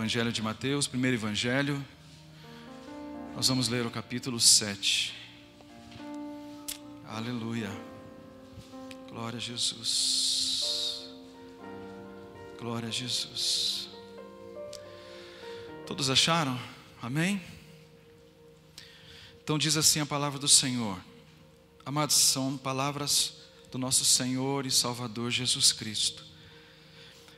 Evangelho de Mateus, primeiro Evangelho. Nós vamos ler o capítulo 7. Aleluia. Glória a Jesus. Glória a Jesus. Todos acharam? Amém? Então diz assim a palavra do Senhor. Amados, são palavras do nosso Senhor e Salvador Jesus Cristo.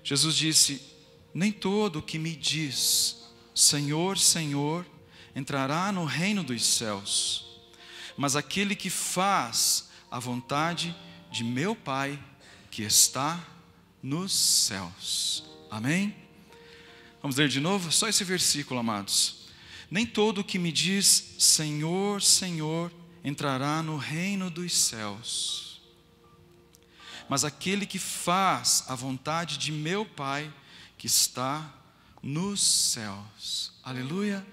Jesus disse: nem todo o que me diz Senhor, Senhor, entrará no reino dos céus, mas aquele que faz a vontade de meu Pai que está nos céus. Amém? Vamos ler de novo? Só esse versículo, amados. Nem todo o que me diz Senhor, Senhor, entrará no reino dos céus, mas aquele que faz a vontade de meu Pai que está nos céus. Aleluia.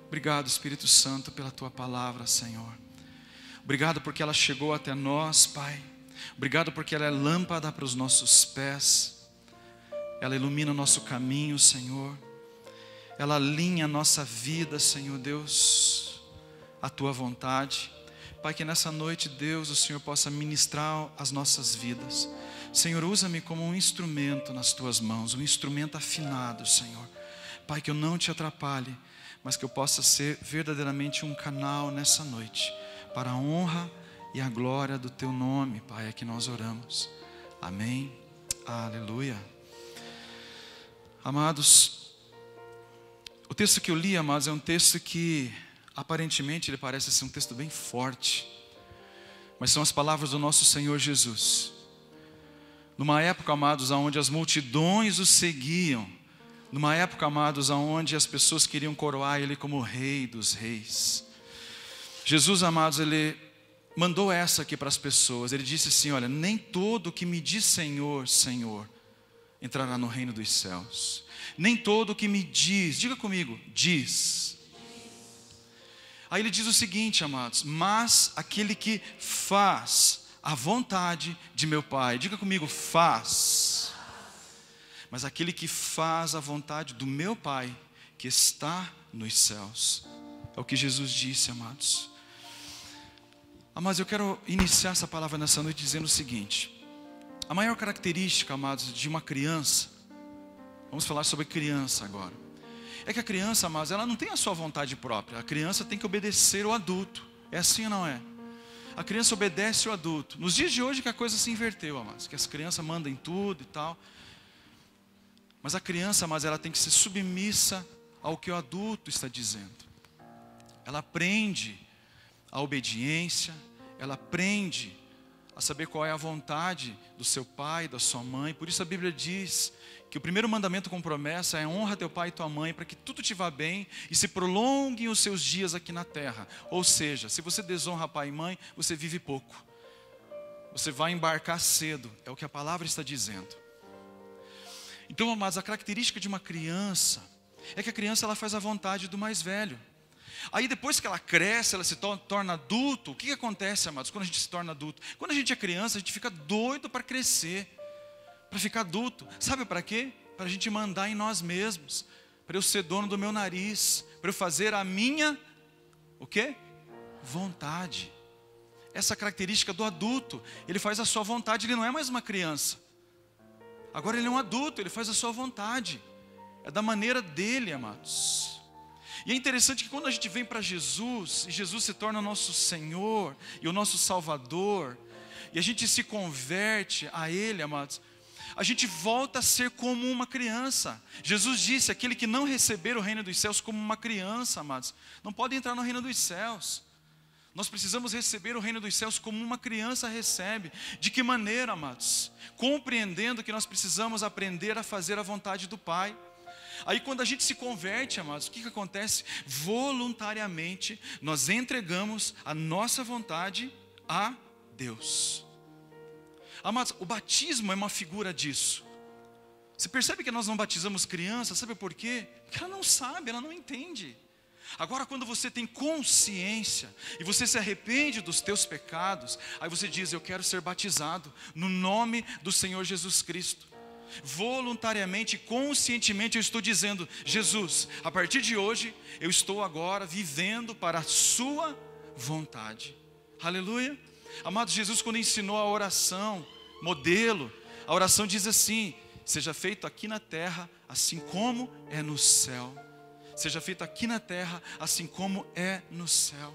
Obrigado, Espírito Santo, pela Tua palavra, Senhor. Obrigado porque ela chegou até nós, Pai. Obrigado porque ela é lâmpada para os nossos pés. Ela ilumina o nosso caminho, Senhor. Ela alinha a nossa vida, Senhor Deus, à Tua vontade. Pai, que nessa noite, Deus, o Senhor possa ministrar as nossas vidas. Senhor, usa-me como um instrumento nas Tuas mãos, um instrumento afinado, Senhor. Pai, que eu não te atrapalhe, mas que eu possa ser verdadeiramente um canal nessa noite, para a honra e a glória do Teu nome, Pai, é que nós oramos. Amém. Aleluia. Amados, o texto que eu li, amados, é um texto que aparentemente ele parece ser um texto bem forte, mas são as palavras do nosso Senhor Jesus. Numa época, amados, onde as multidões o seguiam, numa época, amados, onde as pessoas queriam coroar Ele como Rei dos Reis, Jesus, amados, Ele mandou essa aqui para as pessoas. Ele disse assim: olha, nem todo que me diz Senhor, Senhor, entrará no reino dos céus. Nem todo que me diz, diga comigo, diz. Aí ele diz o seguinte, amados: mas aquele que faz a vontade de meu Pai, diga comigo, faz. Mas aquele que faz a vontade do meu Pai que está nos céus. É o que Jesus disse, amados. Amados, eu quero iniciar essa palavra nessa noite dizendo o seguinte: a maior característica, amados, de uma criança, vamos falar sobre criança agora, é que a criança, amados, ela não tem a sua vontade própria. A criança tem que obedecer o adulto. É assim ou não é? A criança obedece o adulto. Nos dias de hoje que a coisa se inverteu, amados, que as crianças mandam em tudo e tal. Mas a criança, amados, ela tem que ser submissa ao que o adulto está dizendo. Ela aprende a obediência, ela aprende a saber qual é a vontade do seu pai, da sua mãe. Por isso a Bíblia diz que o primeiro mandamento com promessa é: honra teu pai e tua mãe, para que tudo te vá bem e se prolonguem os seus dias aqui na terra. Ou seja, se você desonra pai e mãe, você vive pouco. Você vai embarcar cedo, é o que a palavra está dizendo. Então, amados, a característica de uma criança é que a criança ela faz a vontade do mais velho. Aí depois que ela cresce, ela se torna adulto. O que acontece, amados, quando a gente se torna adulto? Quando a gente é criança, a gente fica doido para crescer, para ficar adulto. Sabe para quê? Para a gente mandar em nós mesmos, para eu ser dono do meu nariz, para eu fazer a minha, o quê? Vontade. Essa característica do adulto, ele faz a sua vontade, ele não é mais uma criança. Agora ele é um adulto, ele faz a sua vontade. É da maneira dele, amados. E é interessante que quando a gente vem para Jesus, e Jesus se torna o nosso Senhor e o nosso Salvador, e a gente se converte a Ele, amados, a gente volta a ser como uma criança. Jesus disse: aquele que não receber o reino dos céus como uma criança, amados, não pode entrar no reino dos céus. Nós precisamos receber o reino dos céus como uma criança recebe. De que maneira, amados? Compreendendo que nós precisamos aprender a fazer a vontade do Pai. Aí quando a gente se converte, amados, o que acontece? Voluntariamente nós entregamos a nossa vontade a Deus. Amados, o batismo é uma figura disso. Você percebe que nós não batizamos criança, sabe por quê? Porque ela não sabe, ela não entende. Agora quando você tem consciência e você se arrepende dos teus pecados, aí você diz: eu quero ser batizado no nome do Senhor Jesus Cristo. voluntariamente, conscientemente eu estou dizendo: Jesus, a partir de hoje eu estou agora vivendo para a sua vontade. Aleluia. Amado, Jesus, quando ensinou a oração modelo, a oração diz assim: seja feito aqui na terra assim como é no céu. Seja feito aqui na terra assim como é no céu.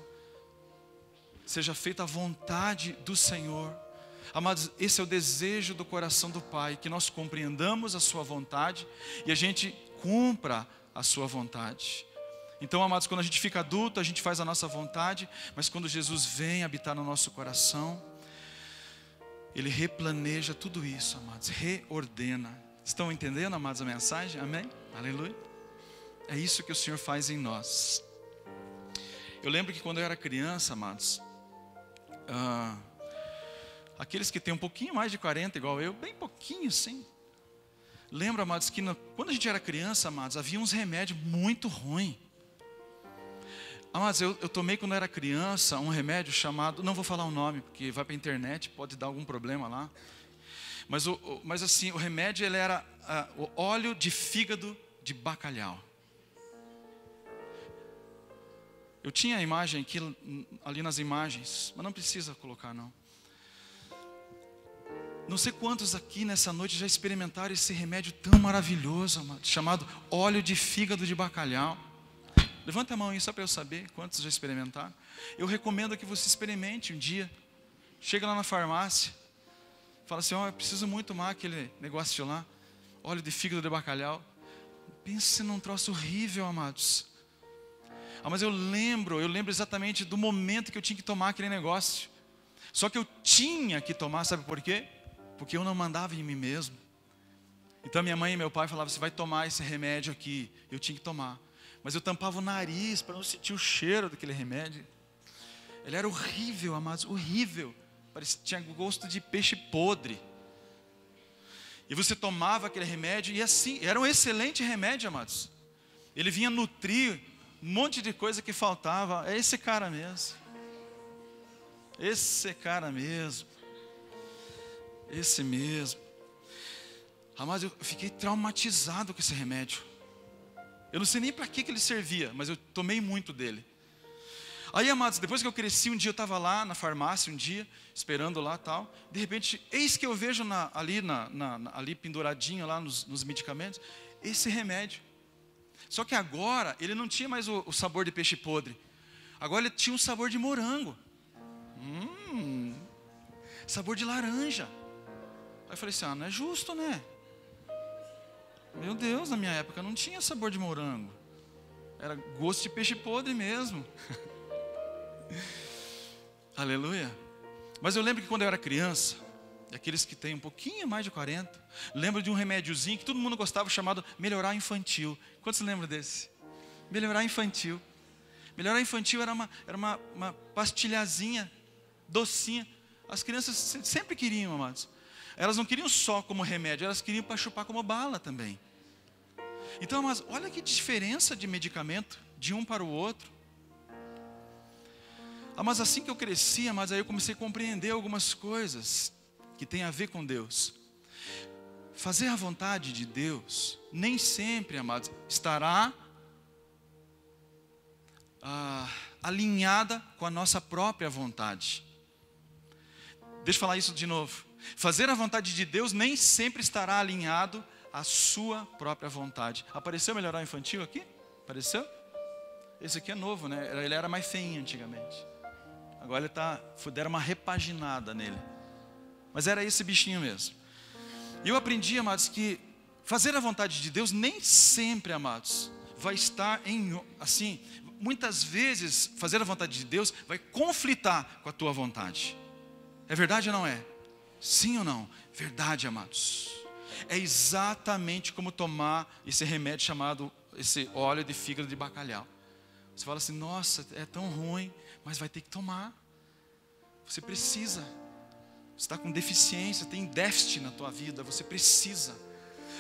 Seja feita a vontade do Senhor. Amados, esse é o desejo do coração do Pai, que nós compreendamos a sua vontade e a gente cumpra a sua vontade. Então, amados, quando a gente fica adulto, a gente faz a nossa vontade, mas quando Jesus vem habitar no nosso coração, Ele replaneja tudo isso, amados, reordena. Estão entendendo, amados, a mensagem? Amém? Aleluia. É isso que o Senhor faz em nós. Eu lembro que quando eu era criança, amados, aqueles que têm um pouquinho mais de 40, igual eu, bem pouquinho sim. Lembro, amados, que quando a gente era criança, amados, havia uns remédios muito ruins. Amados, eu tomei quando eu era criança um remédio chamado, não vou falar o nome, porque vai para a internet, pode dar algum problema lá. Mas assim, o remédio ele era o óleo de fígado de bacalhau. Eu tinha a imagem aqui, ali nas imagens, mas não precisa colocar não. Não sei quantos aqui nessa noite já experimentaram esse remédio tão maravilhoso, amado, chamado óleo de fígado de bacalhau. Levanta a mão aí só para eu saber quantos já experimentaram. Eu recomendo que você experimente um dia. Chega lá na farmácia, fala assim: eu preciso muito tomar aquele negócio de lá, óleo de fígado de bacalhau. Pensa num troço horrível, amados. Mas eu lembro exatamente do momento que eu tinha que tomar aquele negócio. Só que eu tinha que tomar, sabe por quê? Porque eu não mandava em mim mesmo. Então minha mãe e meu pai falavam: você vai tomar esse remédio aqui. Eu tinha que tomar. Mas eu tampava o nariz para não sentir o cheiro daquele remédio. Ele era horrível, amados, horrível. Tinha gosto de peixe podre. E você tomava aquele remédio e assim, era um excelente remédio, amados. Ele vinha nutrir um monte de coisa que faltava. É esse cara mesmo. Esse cara mesmo. Esse mesmo. Amados, eu fiquei traumatizado com esse remédio. Eu não sei nem para que ele servia, mas eu tomei muito dele. Aí, amados, depois que eu cresci, um dia eu estava lá na farmácia, esperando lá tal. De repente, eis que eu vejo ali penduradinho lá nos medicamentos, esse remédio. Só que agora, ele não tinha mais o sabor de peixe podre. Agora ele tinha um sabor de morango. Sabor de laranja. Aí eu falei assim: não é justo, né? Meu Deus, na minha época não tinha sabor de morango. Era gosto de peixe podre mesmo. Aleluia. Mas eu lembro que quando eu era criança, aqueles que têm um pouquinho mais de 40, lembro de um remédiozinho que todo mundo gostava, chamado Melhorar Infantil. Quantos lembram desse? Melhorar Infantil. Melhorar Infantil era uma pastilhazinha, docinha. As crianças sempre queriam, amados. Elas não queriam só como remédio, elas queriam para chupar como bala também. Então, mas olha que diferença de medicamento de um para o outro. Mas assim que eu cresci, mas aí eu comecei a compreender algumas coisas que tem a ver com Deus. Fazer a vontade de Deus nem sempre, amados, estará alinhada com a nossa própria vontade. Deixa eu falar isso de novo. Fazer a vontade de Deus nem sempre estará alinhado à sua própria vontade. Apareceu Melhorar Infantil aqui? Apareceu? Esse aqui é novo, né? Ele era mais feinho antigamente. Agora deram uma repaginada nele. Mas era esse bichinho mesmo. E eu aprendi, amados, que fazer a vontade de Deus nem sempre, amados, vai estar assim, muitas vezes fazer a vontade de Deus vai conflitar com a tua vontade. É verdade ou não é? Sim ou não? Verdade, amados. É exatamente como tomar esse remédio chamado, esse óleo de fígado de bacalhau. Você fala assim: nossa, é tão ruim, mas vai ter que tomar. Você precisa. Você está com deficiência, tem déficit na tua vida, você precisa.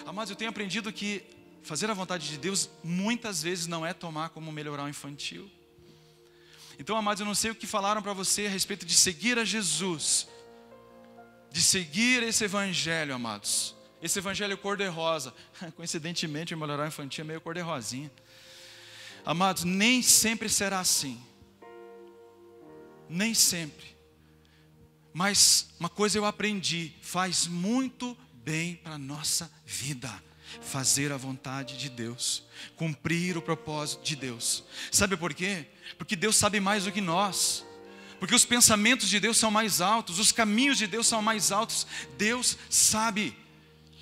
Amados, eu tenho aprendido que fazer a vontade de Deus muitas vezes não é tomar como Melhorar Infantil. Então, amados, eu não sei o que falaram para você a respeito de seguir a Jesus, de seguir esse evangelho, amados. esse evangelho cor-de-rosa. Coincidentemente, o melhoral infantil é meio cor-de-rosinha. Amados, nem sempre será assim. Nem sempre. Mas uma coisa eu aprendi, faz muito bem para a nossa vida fazer a vontade de Deus, cumprir o propósito de Deus. Sabe por quê? Porque Deus sabe mais do que nós. Porque os pensamentos de Deus são mais altos, os caminhos de Deus são mais altos. Deus sabe.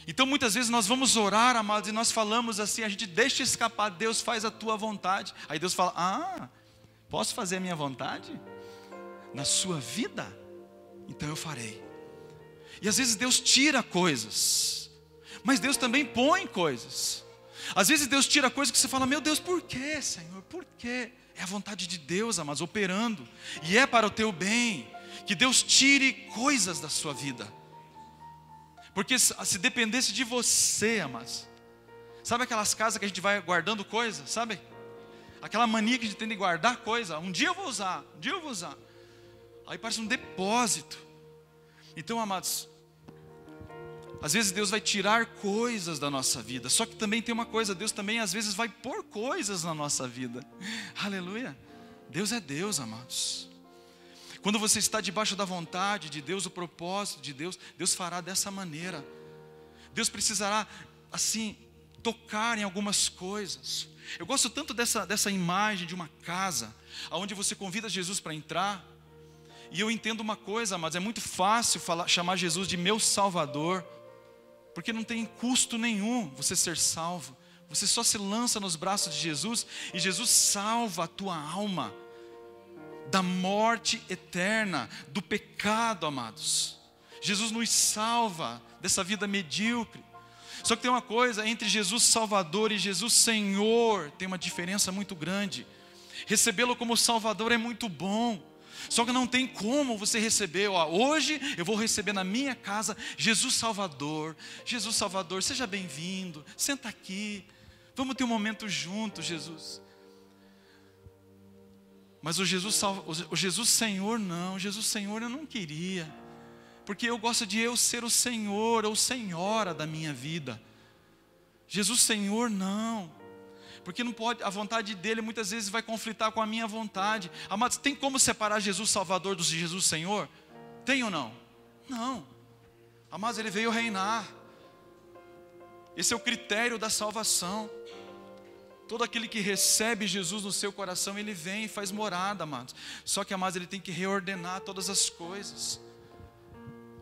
Então muitas vezes nós vamos orar, amados, e nós falamos assim, a gente deixa escapar, Deus faz a tua vontade. Aí Deus fala, posso fazer a minha vontade? Na sua vida? Então eu farei. E às vezes Deus tira coisas, mas Deus também põe coisas. Às vezes Deus tira coisas que você fala, meu Deus, por quê, Senhor? Por quê? É a vontade de Deus, amados, operando. E é para o teu bem que Deus tire coisas da sua vida. Porque se dependesse de você, amados, sabe aquelas casas que a gente vai guardando coisas, sabe? Aquela mania que a gente tem de guardar coisa. Um dia eu vou usar, um dia eu vou usar. Aí parece um depósito. Então, amados, às vezes Deus vai tirar coisas da nossa vida. Só que também tem uma coisa, Deus também às vezes vai pôr coisas na nossa vida. Aleluia. Deus é Deus, amados. Quando você está debaixo da vontade de Deus, o propósito de Deus, Deus fará dessa maneira. Deus precisará, assim, tocar em algumas coisas. Eu gosto tanto dessa imagem de uma casa, onde você convida Jesus para entrar. E eu entendo uma coisa, mas é muito fácil chamar Jesus de meu Salvador, porque não tem custo nenhum você ser salvo. Você só se lança nos braços de Jesus, e Jesus salva a tua alma da morte eterna, do pecado, amados. Jesus nos salva dessa vida medíocre. Só que tem uma coisa, entre Jesus Salvador e Jesus Senhor, tem uma diferença muito grande. Recebê-lo como Salvador é muito bom, só que não tem como você receber, hoje eu vou receber na minha casa Jesus Salvador. Jesus Salvador, seja bem-vindo, senta aqui, vamos ter um momento juntos, Jesus. Mas o Jesus Senhor não, Jesus Senhor eu não queria, porque eu gosto de eu ser o Senhor ou Senhora da minha vida. Jesus Senhor não, porque não pode, a vontade dele muitas vezes vai conflitar com a minha vontade. Amados, tem como separar Jesus Salvador do Jesus Senhor? Tem ou não? Não. Amados, ele veio reinar. Esse é o critério da salvação. Todo aquele que recebe Jesus no seu coração, ele vem e faz morada, amados. Só que, amados, ele tem que reordenar todas as coisas.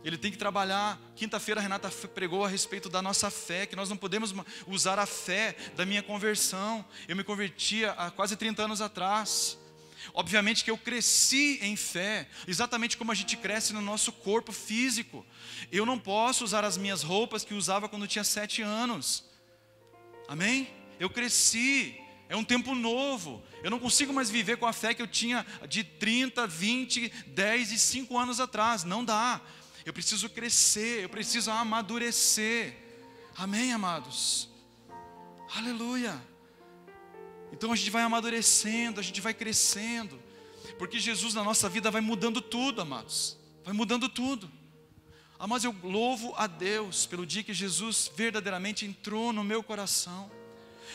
Ele tem que trabalhar. Quinta-feira a Renata pregou a respeito da nossa fé, que nós não podemos usar a fé da minha conversão. Eu me converti há quase 30 anos atrás. Obviamente que eu cresci em fé, exatamente como a gente cresce no nosso corpo físico. Eu não posso usar as minhas roupas que usava quando eu tinha 7 anos. Amém? Eu cresci, é um tempo novo. Eu não consigo mais viver com a fé que eu tinha de 30, 20, 10 e 5 anos atrás. Não dá. Eu preciso crescer, eu preciso amadurecer. Amém, amados? Aleluia. Então a gente vai amadurecendo, a gente vai crescendo, porque Jesus na nossa vida vai mudando tudo, amados. Vai mudando tudo. Amados, eu louvo a Deus pelo dia que Jesus verdadeiramente entrou no meu coração.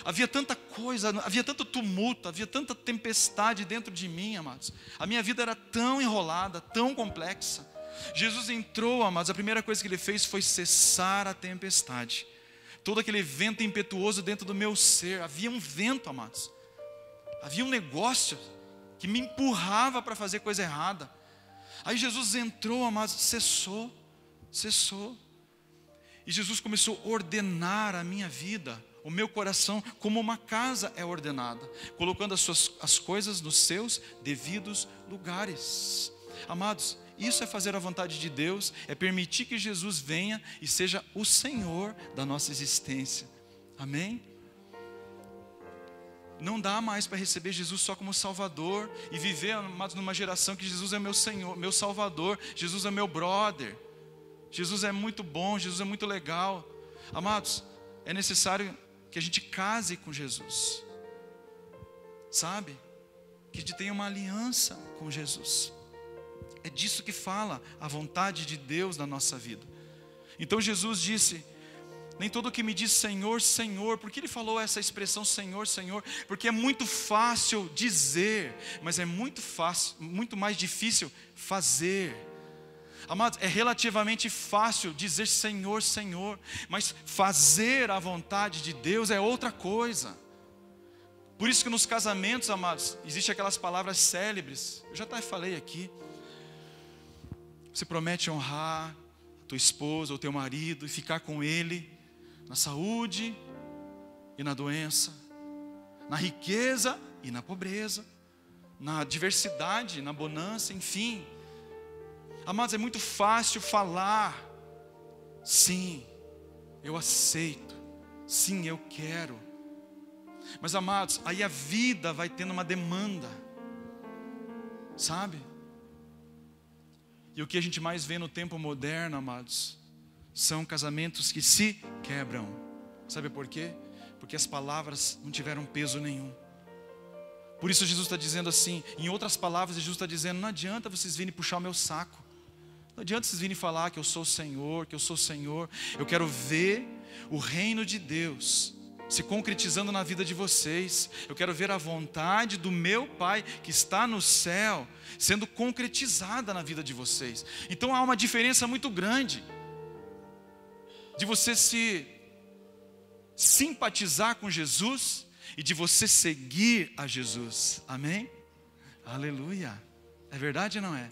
Havia tanta coisa, havia tanto tumulto, havia tanta tempestade dentro de mim, amados. A minha vida era tão enrolada, tão complexa. Jesus entrou, amados, a primeira coisa que ele fez foi cessar a tempestade. Todo aquele vento impetuoso dentro do meu ser. Havia um vento, amados. Havia um negócio que me empurrava para fazer coisa errada. Aí Jesus entrou, amados, cessou. E Jesus começou a ordenar a minha vida, o meu coração, como uma casa é ordenada, colocando as coisas nos seus devidos lugares. Amados, isso é fazer a vontade de Deus, é permitir que Jesus venha e seja o Senhor da nossa existência. Amém? Não dá mais para receber Jesus só como Salvador e viver, amados, numa geração que Jesus é meu Senhor, meu Salvador, Jesus é meu brother, Jesus é muito bom, Jesus é muito legal. Amados, é necessário que a gente case com Jesus, sabe? Que a gente tenha uma aliança com Jesus. É disso que fala a vontade de Deus na nossa vida. Então Jesus disse: Nem todo que me diz Senhor, Senhor. Por que ele falou essa expressão Senhor, Senhor? Porque é muito fácil dizer, mas é muito mais difícil fazer. Amados, é relativamente fácil dizer Senhor, Senhor, mas fazer a vontade de Deus é outra coisa. Por isso que nos casamentos, amados, existem aquelas palavras célebres. Eu já até falei aqui. Você promete honrar a tua esposa ou teu marido e ficar com ele na saúde e na doença, na riqueza e na pobreza, na diversidade, na bonança, enfim. Amados, é muito fácil falar, sim, eu aceito, sim, eu quero. Mas, amados, aí a vida vai tendo uma demanda, sabe? E o que a gente mais vê no tempo moderno, amados, são casamentos que se quebram. Sabe por quê? Porque as palavras não tiveram peso nenhum. Por isso Jesus está dizendo assim, em outras palavras, Jesus está dizendo, não adianta vocês virem puxar o meu saco. Não adianta vocês virem falar que eu sou o Senhor, que eu sou o Senhor. Eu quero ver o reino de Deus se concretizando na vida de vocês. Eu quero ver a vontade do meu Pai que está no céu sendo concretizada na vida de vocês. Então há uma diferença muito grande de você se simpatizar com Jesus e de você seguir a Jesus. Amém? Aleluia. É verdade ou não é?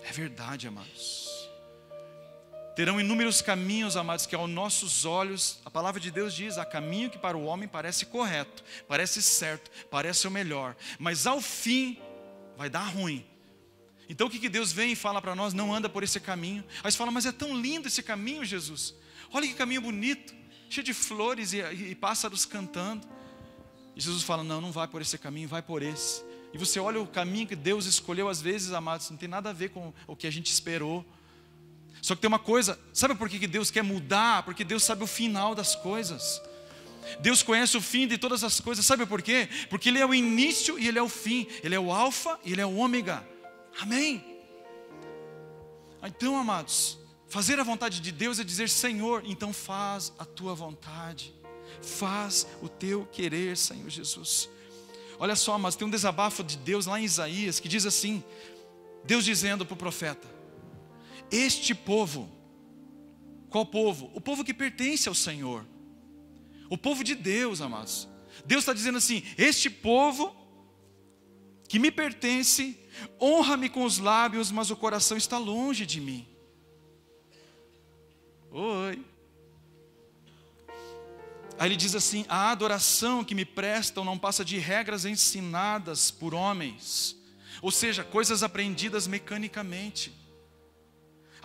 É verdade, amados. Terão inúmeros caminhos, amados, que aos nossos olhos, a palavra de Deus diz, há caminho que para o homem parece correto, parece certo, parece o melhor, mas ao fim vai dar ruim. Então o que Deus vem e fala para nós? Não anda por esse caminho. Aí você fala, mas é tão lindo esse caminho, Jesus. Olha que caminho bonito, cheio de flores e pássaros cantando. E Jesus fala, não vai por esse caminho, vai por esse. E você olha o caminho que Deus escolheu, às vezes, amados, não tem nada a ver com o que a gente esperou. Só que tem uma coisa, sabe por que Deus quer mudar? Porque Deus sabe o final das coisas. Deus conhece o fim de todas as coisas, sabe por quê? Porque Ele é o início e Ele é o fim. Ele é o alfa e Ele é o ômega. Amém? Então, amados, fazer a vontade de Deus é dizer, Senhor, então faz a tua vontade. Faz o teu querer, Senhor Jesus. Olha só, mas tem um desabafo de Deus lá em Isaías, que diz assim, Deus dizendo para o profeta, este povo, qual povo? O povo que pertence ao Senhor, o povo de Deus, amados. Deus está dizendo assim, este povo que me pertence, honra-me com os lábios, mas o coração está longe de mim. Oi. Aí ele diz assim, a adoração que me prestam não passa de regras ensinadas por homens, ou seja, coisas aprendidas mecanicamente.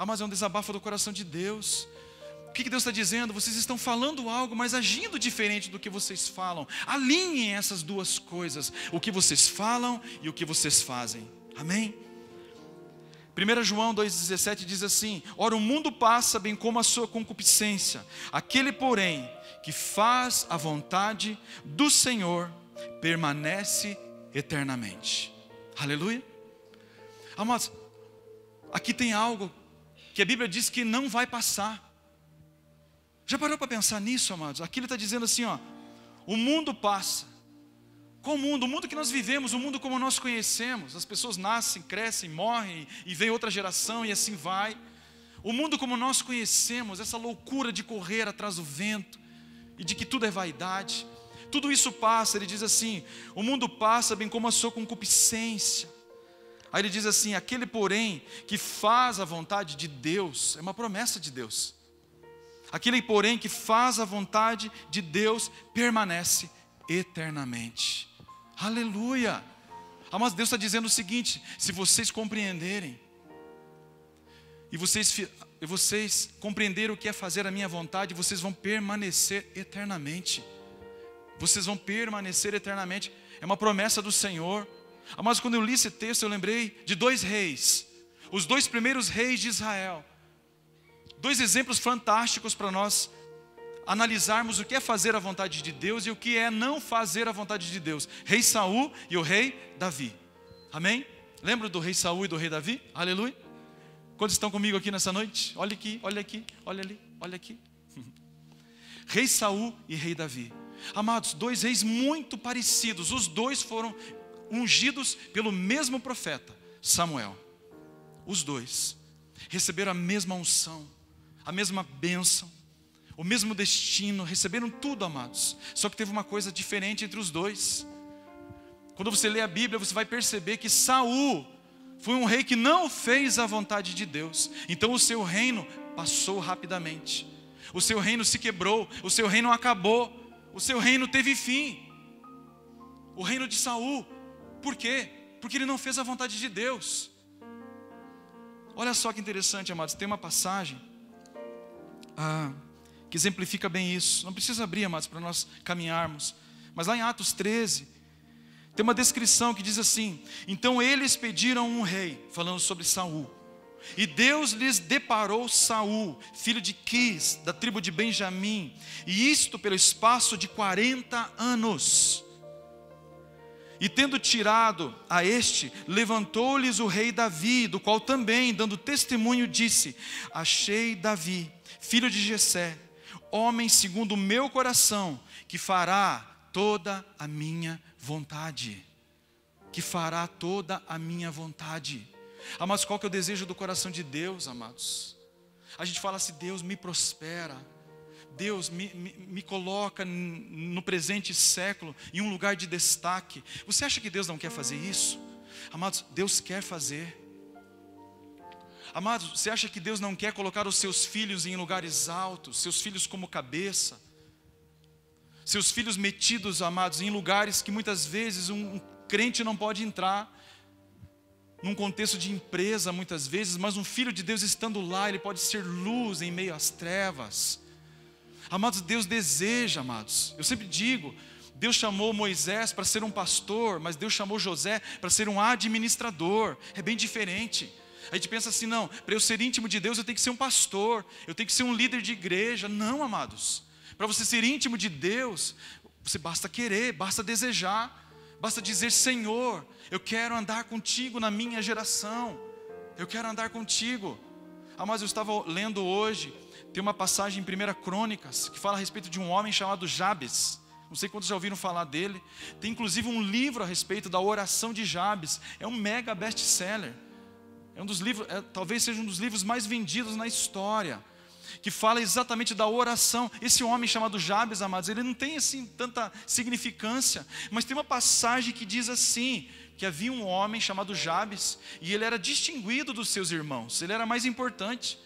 Mas é um desabafo do coração de Deus. O que Deus está dizendo? Vocês estão falando algo, mas agindo diferente do que vocês falam. Alinhem essas duas coisas, o que vocês falam e o que vocês fazem. Amém? 1 João 2,17 diz assim, ora o mundo passa bem como a sua concupiscência, aquele porém que faz a vontade do Senhor permanece eternamente. Aleluia. Amados, aqui tem algo que a Bíblia diz que não vai passar. Já parou para pensar nisso, amados? Aqui ele está dizendo assim, ó, o mundo passa. Qual mundo? O mundo que nós vivemos, o mundo como nós conhecemos. As pessoas nascem, crescem, morrem e vem outra geração e assim vai. O mundo como nós conhecemos, essa loucura de correr atrás do vento e de que tudo é vaidade. Tudo isso passa, ele diz assim, o mundo passa bem como a sua concupiscência. Aí ele diz assim, aquele porém que faz a vontade de Deus, é uma promessa de Deus. Aquele porém que faz a vontade de Deus permanece eternamente. Aleluia. Mas Deus está dizendo o seguinte, se vocês compreenderem, e vocês compreenderem o que é fazer a minha vontade, vocês vão permanecer eternamente. Vocês vão permanecer eternamente. É uma promessa do Senhor. Mas quando eu li esse texto, eu lembrei de dois reis, os dois primeiros reis de Israel. Dois exemplos fantásticos para nós analisarmos o que é fazer a vontade de Deus e o que é não fazer a vontade de Deus. Rei Saul e o rei Davi. Amém? Lembra do rei Saul e do rei Davi? Aleluia. Quantos estão comigo aqui nessa noite? Olha aqui, olha aqui, olha ali, olha aqui. Rei Saul e rei Davi. Amados, dois reis muito parecidos. Os dois foram ungidos pelo mesmo profeta, Samuel. Os dois receberam a mesma unção, a mesma bênção, o mesmo destino, receberam tudo, amados. Só que teve uma coisa diferente entre os dois. Quando você lê a Bíblia, você vai perceber que Saul foi um rei que não fez a vontade de Deus. Então o seu reino passou rapidamente. O seu reino se quebrou, o seu reino acabou, o seu reino teve fim. O reino de Saul. Por quê? Porque ele não fez a vontade de Deus. Olha só que interessante, amados. Tem uma passagem que exemplifica bem isso. Não precisa abrir, amados, para nós caminharmos. Mas lá em Atos 13, tem uma descrição que diz assim: então eles pediram um rei, falando sobre Saul. E Deus lhes deparou Saul, filho de Quis, da tribo de Benjamim, e isto pelo espaço de 40 anos. E tendo tirado a este, levantou-lhes o rei Davi, do qual também, dando testemunho, disse: achei Davi, filho de Jessé, homem segundo o meu coração, que fará toda a minha vontade. Que fará toda a minha vontade. Amados, qual que é o desejo do coração de Deus, amados? A gente fala assim: Deus me prospera, Deus me coloca no presente século em um lugar de destaque. Você acha que Deus não quer fazer isso? Amados, Deus quer fazer. Amados, você acha que Deus não quer colocar os seus filhos em lugares altos, seus filhos como cabeça, seus filhos metidos, amados, em lugares que muitas vezes um crente não pode entrar, num contexto de empresa muitas vezes, mas um filho de Deus estando lá, ele pode ser luz em meio às trevas. Amados, Deus deseja, amados. Eu sempre digo, Deus chamou Moisés para ser um pastor, mas Deus chamou José para ser um administrador. É bem diferente. A gente pensa assim: não, para eu ser íntimo de Deus eu tenho que ser um pastor, eu tenho que ser um líder de igreja. Não, amados. Para você ser íntimo de Deus, você basta querer, basta desejar. Basta dizer: Senhor, eu quero andar contigo na minha geração. Eu quero andar contigo. Mas eu estava lendo hoje, tem uma passagem em 1 Crônicas, que fala a respeito de um homem chamado Jabes. Não sei quantos já ouviram falar dele. Tem inclusive um livro a respeito da oração de Jabes. É um mega best-seller. É um dos livros, talvez seja um dos livros mais vendidos na história, que fala exatamente da oração. Esse homem chamado Jabes, amados, ele não tem assim tanta significância, mas tem uma passagem que diz assim, que havia um homem chamado Jabes, e ele era distinguido dos seus irmãos, ele era mais importante,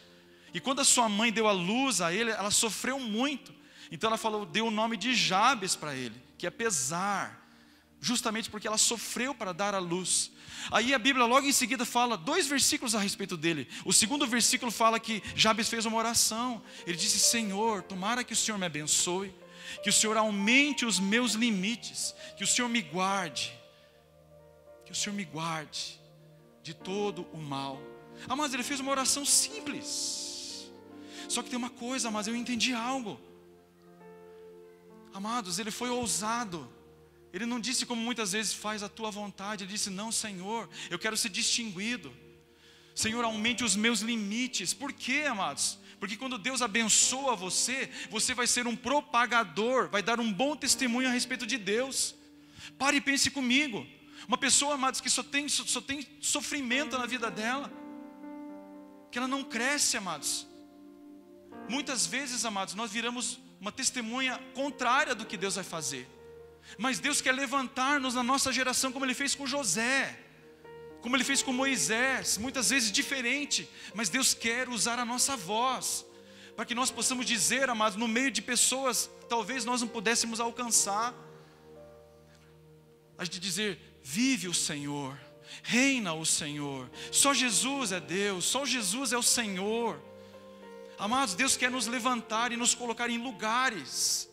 e quando a sua mãe deu a luz a ele, ela sofreu muito, então ela deu o nome de Jabes para ele, que é pesar, justamente porque ela sofreu para dar a luz. Aí a Bíblia logo em seguida fala 2 versículos a respeito dele. O segundo versículo fala que Jabes fez uma oração. Ele disse: Senhor, tomara que o Senhor me abençoe, que o Senhor aumente os meus limites, que o Senhor me guarde, que o Senhor me guarde de todo o mal. Mas ele fez uma oração simples. Só que tem uma coisa, mas eu entendi algo. Amados, ele foi ousado. Ele não disse como muitas vezes: faz a tua vontade. Ele disse: não, Senhor, eu quero ser distinguido. Senhor, aumente os meus limites. Por quê, amados? Porque quando Deus abençoa você, você vai ser um propagador, vai dar um bom testemunho a respeito de Deus. Pare e pense comigo. Uma pessoa, amados, que só tem sofrimento na vida dela, que ela não cresce, amados. Muitas vezes, amados, nós viramos uma testemunha contrária do que Deus vai fazer. Mas Deus quer levantar-nos na nossa geração, como Ele fez com José, como Ele fez com Moisés, muitas vezes diferente, mas Deus quer usar a nossa voz, para que nós possamos dizer, amados, no meio de pessoas, talvez nós não pudéssemos alcançar, a gente dizer: vive o Senhor, reina o Senhor, só Jesus é Deus, só Jesus é o Senhor. Amados, Deus quer nos levantar e nos colocar em lugares.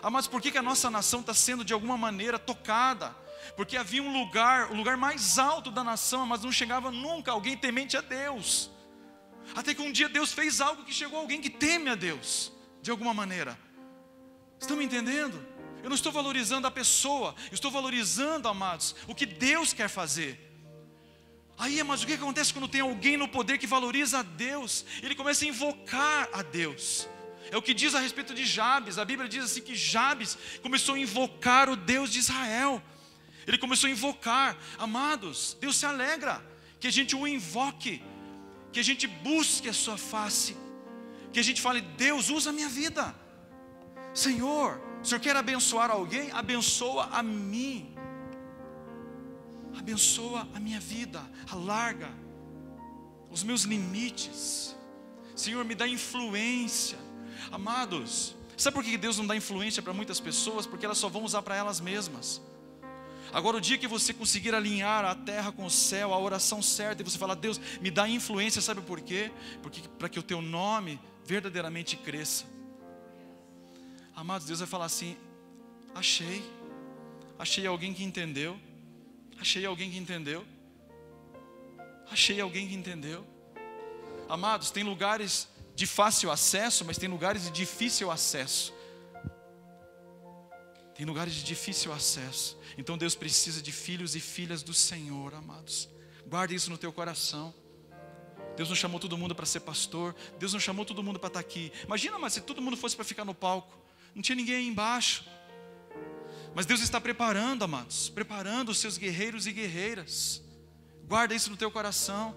Amados, por que a nossa nação está sendo de alguma maneira tocada? Porque havia um lugar, o lugar mais alto da nação, mas não chegava nunca alguém temente a Deus. Até que um dia Deus fez algo que chegou alguém que teme a Deus, de alguma maneira. Estão me entendendo? Eu não estou valorizando a pessoa, eu estou valorizando, amados, o que Deus quer fazer. Aí, amados, o que acontece quando tem alguém no poder que valoriza a Deus? Ele começa a invocar a Deus. É o que diz a respeito de Jabes. A Bíblia diz assim que Jabes começou a invocar o Deus de Israel. Ele começou a invocar. Amados, Deus se alegra que a gente o invoque, que a gente busque a sua face, que a gente fale: Deus, usa a minha vida. Senhor, o Senhor quer abençoar alguém? Abençoa a mim. Abençoa a minha vida. Alarga os meus limites. Senhor, me dá influência. Amados, sabe por que Deus não dá influência para muitas pessoas? Porque elas só vão usar para elas mesmas. Agora, o dia que você conseguir alinhar a terra com o céu, a oração certa, e você falar: Deus, me dá influência, sabe por quê? Porque para que o teu nome verdadeiramente cresça. Amados, Deus vai falar assim: achei alguém que entendeu. Achei alguém que entendeu. Achei alguém que entendeu. Amados, tem lugares de fácil acesso, mas tem lugares de difícil acesso. Tem lugares de difícil acesso. Então Deus precisa de filhos e filhas do Senhor, amados. Guarde isso no teu coração. Deus não chamou todo mundo para ser pastor. Deus não chamou todo mundo para estar aqui. Imagina, mas se todo mundo fosse para ficar no palco, não tinha ninguém aí embaixo. Mas Deus está preparando, amados, preparando os seus guerreiros e guerreiras. Guarda isso no teu coração.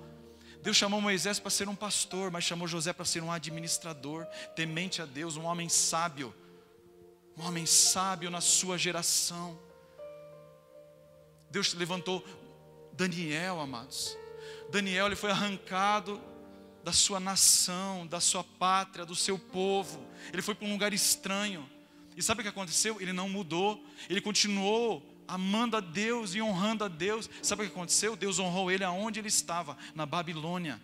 Deus chamou Moisés para ser um pastor, mas chamou José para ser um administrador, temente a Deus, um homem sábio na sua geração. Deus levantou Daniel, amados. Daniel, ele foi arrancado da sua nação, da sua pátria, do seu povo. Ele foi para um lugar estranho. E sabe o que aconteceu? Ele não mudou. Ele continuou amando a Deus e honrando a Deus. Sabe o que aconteceu? Deus honrou ele aonde ele estava, na Babilônia.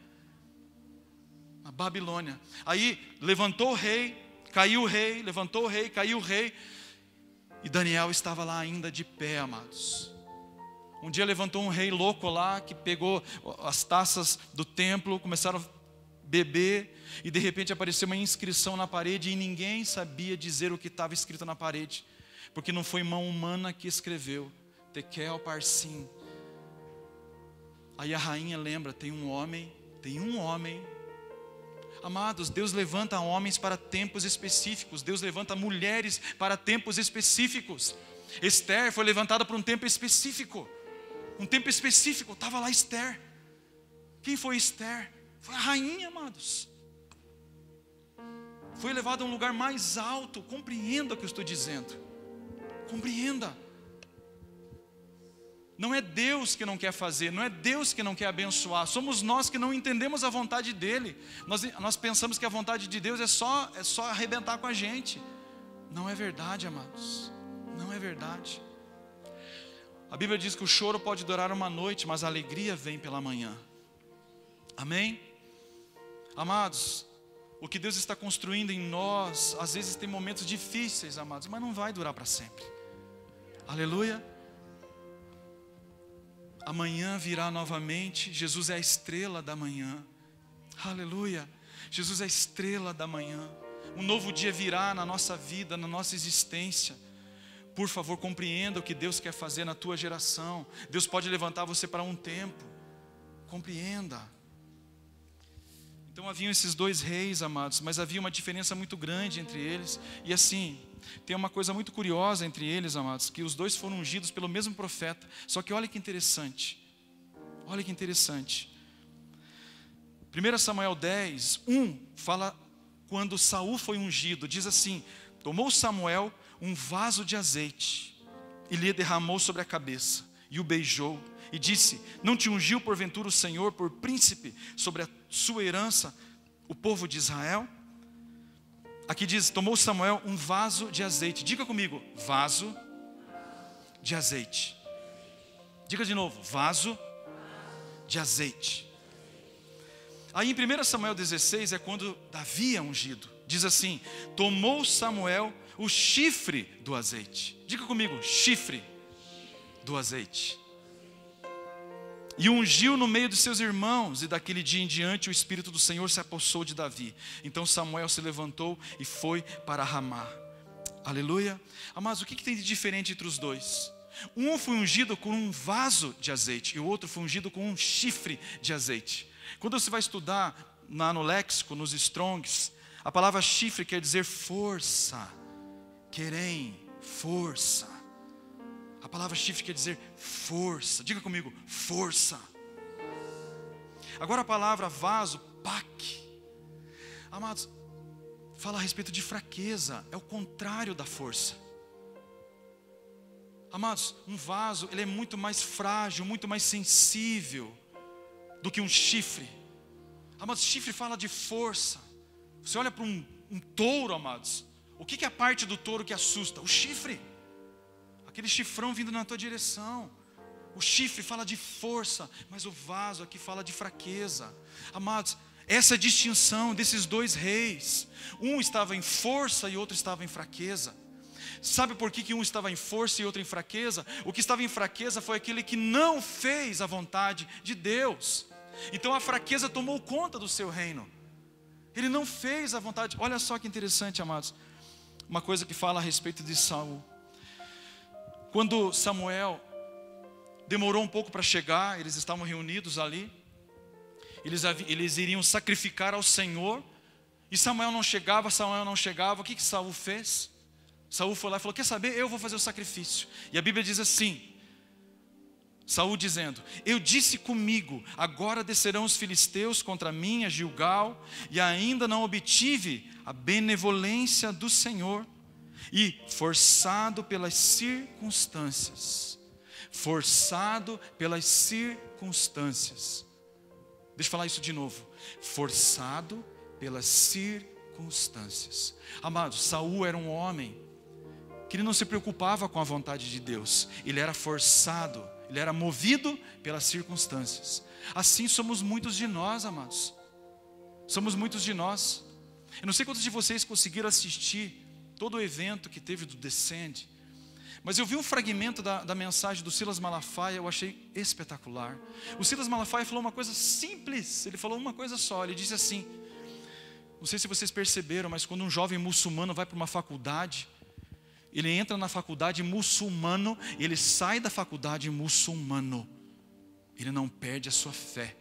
Na Babilônia. Aí levantou o rei, caiu o rei, levantou o rei, caiu o rei. E Daniel estava lá ainda de pé, amados. Um dia levantou um rei louco lá, que pegou as taças do templo, começaram a beber, e de repente apareceu uma inscrição na parede, e ninguém sabia dizer o que estava escrito na parede, porque não foi mão humana que escreveu. Tekel Parsim. Aí a rainha lembra: tem um homem. Amados, Deus levanta homens para tempos específicos. Deus levanta mulheres para tempos específicos. Esther foi levantada para um tempo específico. Um tempo específico, estava lá Esther. Quem foi Esther? Foi a rainha, amados. Foi levada a um lugar mais alto. Compreenda o que eu estou dizendo. Compreenda. Não é Deus que não quer fazer, não é Deus que não quer abençoar. Somos nós que não entendemos a vontade dEle. Nós pensamos que a vontade de Deus é só arrebentar com a gente. Não é verdade, amados. Não é verdade. A Bíblia diz que o choro pode durar uma noite, mas a alegria vem pela manhã. Amém? Amados, o que Deus está construindo em nós, às vezes tem momentos difíceis, amados, mas não vai durar para sempre. Aleluia. Amanhã virá novamente. Jesus é a estrela da manhã. Aleluia. Jesus é a estrela da manhã. Um novo dia virá na nossa vida, na nossa existência. Por favor, compreenda o que Deus quer fazer na tua geração. Deus pode levantar você para um tempo. Compreenda. Então haviam esses dois reis, amados, mas havia uma diferença muito grande entre eles. E assim, tem uma coisa muito curiosa entre eles, amados, que os dois foram ungidos pelo mesmo profeta. Só que olha que interessante. Olha que interessante. 1 Samuel 10, 1 fala quando Saul foi ungido. Diz assim: tomou Samuel um vaso de azeite e lhe derramou sobre a cabeça, e o beijou, e disse: não te ungiu porventura o Senhor por príncipe sobre a sua herança, o povo de Israel? Aqui diz: tomou Samuel um vaso de azeite. Diga comigo: vaso de azeite. Diga de novo: vaso de azeite. Aí em 1 Samuel 16 é quando Davi é ungido. Diz assim: tomou Samuel o chifre do azeite. Diga comigo: chifre do azeite. E ungiu no meio dos seus irmãos, e daquele dia em diante o Espírito do Senhor se apossou de Davi. Então Samuel se levantou e foi para Ramá. Aleluia. Amados, o que tem de diferente entre os dois? Um foi ungido com um vaso de azeite, e o outro foi ungido com um chifre de azeite. Quando você vai estudar no léxico, nos Strongs, A palavra chifre quer dizer força, querem, força. A palavra chifre quer dizer força. Diga comigo, força. Agora a palavra vaso, pak. Amados, fala a respeito de fraqueza, é o contrário da força. Amados, um vaso, ele é muito mais frágil, muito mais sensível do que um chifre. Amados, chifre fala de força. Você olha para um touro, amados, o que é a parte do touro que assusta? O chifre. Aquele chifrão vindo na tua direção. O chifre fala de força, mas o vaso aqui fala de fraqueza. Amados, essa é a distinção desses dois reis. Um estava em força e outro estava em fraqueza. Sabe por que um estava em força e outro em fraqueza? O que estava em fraqueza foi aquele que não fez a vontade de Deus. Então a fraqueza tomou conta do seu reino. Ele não fez a vontade. Olha só que interessante, amados. Uma coisa que fala a respeito de Saul. Quando Samuel demorou um pouco para chegar, eles estavam reunidos ali. Eles iriam sacrificar ao Senhor. E Samuel não chegava. O que Saul fez? Saul foi lá e falou, quer saber? Eu vou fazer o sacrifício. E a Bíblia diz assim, Saul dizendo, eu disse comigo, agora descerão os filisteus contra mim, a Gilgal, e ainda não obtive a benevolência do Senhor. E forçado pelas circunstâncias. Deixa eu falar isso de novo. Forçado pelas circunstâncias. Amados, Saul era um homem que ele não se preocupava com a vontade de Deus. Ele era forçado, ele era movido pelas circunstâncias. Assim somos muitos de nós, amados. Somos muitos de nós. Eu não sei quantos de vocês conseguiram assistir todo o evento que teve do Descende, mas eu vi um fragmento da mensagem do Silas Malafaia, eu achei espetacular. O Silas Malafaia falou uma coisa simples, ele falou uma coisa só, ele disse assim, não sei se vocês perceberam, mas quando um jovem muçulmano vai para uma faculdade, ele entra na faculdade muçulmano, ele sai da faculdade muçulmano, ele não perde a sua fé.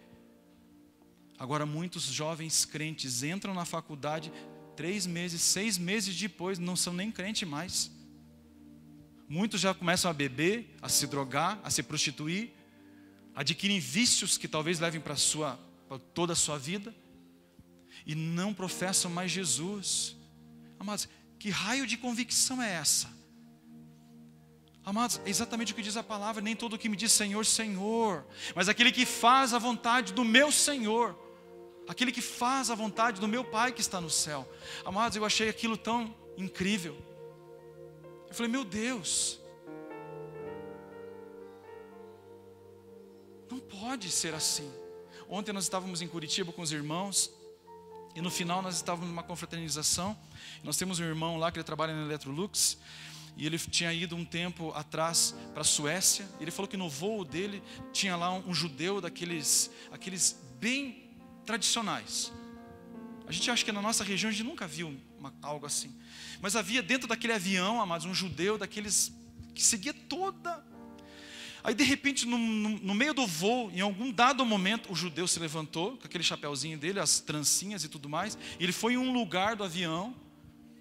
Agora muitos jovens crentes entram na faculdade 3 meses, 6 meses depois, não são nem crente mais. Muitos já começam a beber, a se drogar, a se prostituir, adquirem vícios que talvez levem para toda a sua vida, e não professam mais Jesus. Amados, que raio de convicção é essa? Amados, é exatamente o que diz a palavra, nem todo o que me diz Senhor, Senhor, mas aquele que faz a vontade do meu Senhor, aquele que faz a vontade do meu Pai que está no céu. Amados, eu achei aquilo tão incrível. Eu falei, meu Deus, não pode ser assim. Ontem nós estávamos em Curitiba com os irmãos, e no final nós estávamos numa confraternização. Nós temos um irmão lá que ele trabalha na Electrolux, e ele tinha ido um tempo atrás para a Suécia. Ele falou que no voo dele tinha lá um judeu aqueles bem tradicionais. A gente acha que na nossa região a gente nunca viu algo assim. Mas havia dentro daquele avião, amados, um judeu daqueles que seguia toda. Aí de repente no meio do voo, em algum dado momento, o judeu se levantou com aquele chapéuzinho dele, as trancinhas e tudo mais. E ele foi em um lugar do avião,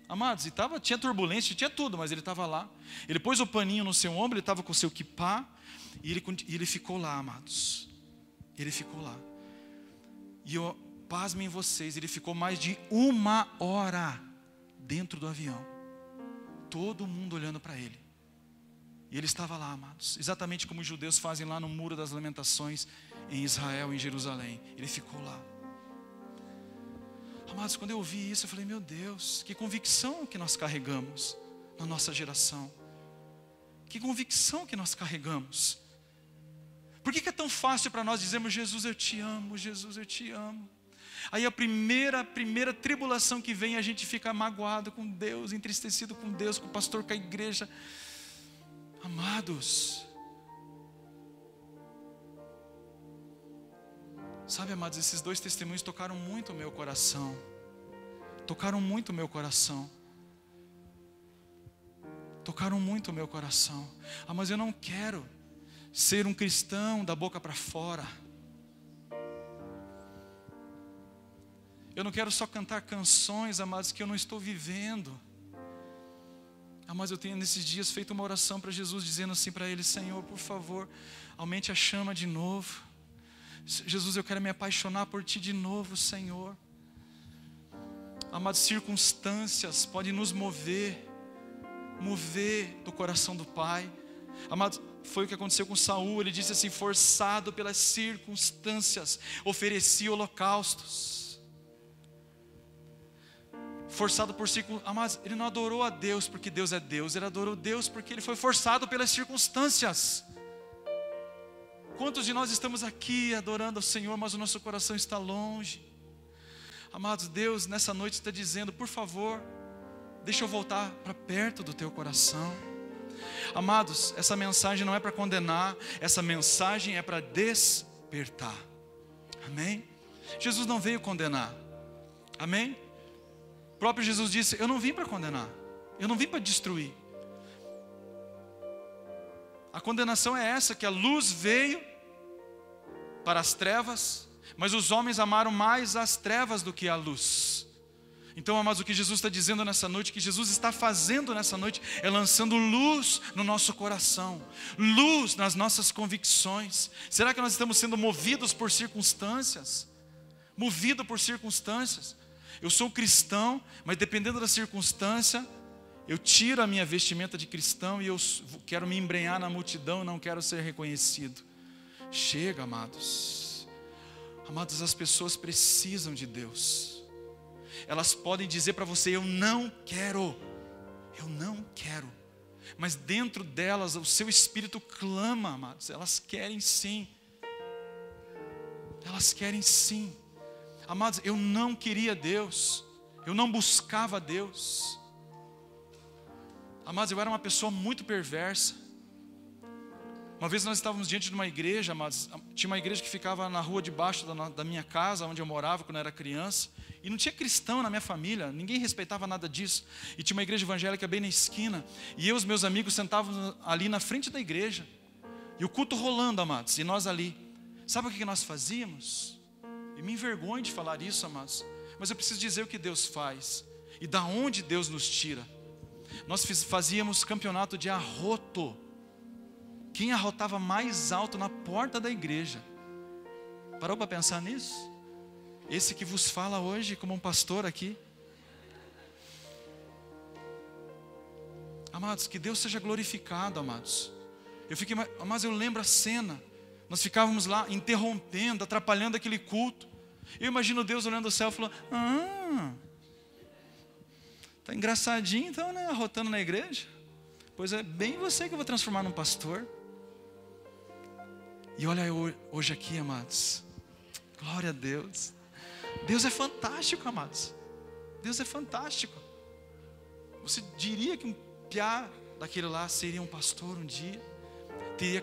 amados, e tinha turbulência, tinha tudo, mas ele estava lá. Ele pôs o paninho no seu ombro, ele estava com o seu quipá, e ele ficou lá, amados. Ele ficou lá. E pasmem vocês, ele ficou mais de 1 hora dentro do avião. Todo mundo olhando para ele. E ele estava lá, amados, exatamente como os judeus fazem lá no Muro das Lamentações, em Israel, em Jerusalém. Ele ficou lá. Amados, quando eu ouvi isso, eu falei, meu Deus, que convicção que nós carregamos na nossa geração. Que convicção que nós carregamos. Por que é tão fácil para nós dizermos, Jesus, eu te amo, Jesus, eu te amo. Aí a primeira tribulação que vem, a gente fica magoado com Deus, entristecido com Deus, com o pastor, com a igreja. Amados, sabe, amados, esses 2 testemunhos tocaram muito o meu coração. Tocaram muito o meu coração. Tocaram muito o meu coração. Mas eu não quero ser um cristão da boca para fora. Eu não quero só cantar canções, amados, que eu não estou vivendo. Mas eu tenho nesses dias feito uma oração para Jesus, dizendo assim para Ele: Senhor, por favor, aumente a chama de novo. Jesus, eu quero me apaixonar por Ti de novo, Senhor. Amados, circunstâncias podem nos mover do coração do Pai. Amados, foi o que aconteceu com Saul. Ele disse assim: forçado pelas circunstâncias, oferecia holocaustos. Forçado por circunstâncias. Amados, ele não adorou a Deus porque Deus é Deus. Ele adorou Deus porque ele foi forçado pelas circunstâncias. Quantos de nós estamos aqui adorando ao Senhor, mas o nosso coração está longe? Amados, Deus nessa noite está dizendo: por favor, deixa eu voltar para perto do teu coração. Amados, essa mensagem não é para condenar, essa mensagem é para despertar. Amém? Jesus não veio condenar. Amém? O próprio Jesus disse: eu não vim para condenar, eu não vim para destruir. A condenação é essa, que a luz veio para as trevas, mas os homens amaram mais as trevas do que a luz. Então, amados, o que Jesus está dizendo nessa noite, o que Jesus está fazendo nessa noite, é lançando luz no nosso coração, luz nas nossas convicções. Será que nós estamos sendo movidos por circunstâncias? Movido por circunstâncias? Eu sou cristão, mas dependendo da circunstância, eu tiro a minha vestimenta de cristão e eu quero me embrenhar na multidão e não quero ser reconhecido. Chega, amados. Amados, as pessoas precisam de Deus. Elas podem dizer para você: eu não quero. Mas dentro delas, o seu espírito clama, amados. Elas querem sim. Amados, eu não queria Deus. Eu não buscava Deus. Amados, eu era uma pessoa muito perversa. Uma vez nós estávamos diante de uma igreja, amados. Tinha uma igreja que ficava na rua debaixo da minha casa, onde eu morava quando eu era criança. E não tinha cristão na minha família, ninguém respeitava nada disso. E tinha uma igreja evangélica bem na esquina. E eu e os meus amigos sentávamos ali na frente da igreja. E o culto rolando, amados, e nós ali. Sabe o que nós fazíamos? E me envergonho de falar isso, amados, mas eu preciso dizer o que Deus faz e da onde Deus nos tira. Nós fazíamos campeonato de arroto. Quem arrotava mais alto na porta da igreja? Parou para pensar nisso? Esse que vos fala hoje como um pastor aqui. Amados, que Deus seja glorificado, amados. Mas eu lembro a cena. Nós ficávamos lá interrompendo, atrapalhando aquele culto. Eu imagino Deus olhando do céu e falando: tá engraçadinho então, né? Arrotando na igreja. Pois é bem você que eu vou transformar num pastor. E olha eu hoje aqui, amados. Glória a Deus. Deus é fantástico, amados. Deus é fantástico. Você diria que um piá daquele lá seria um pastor um dia?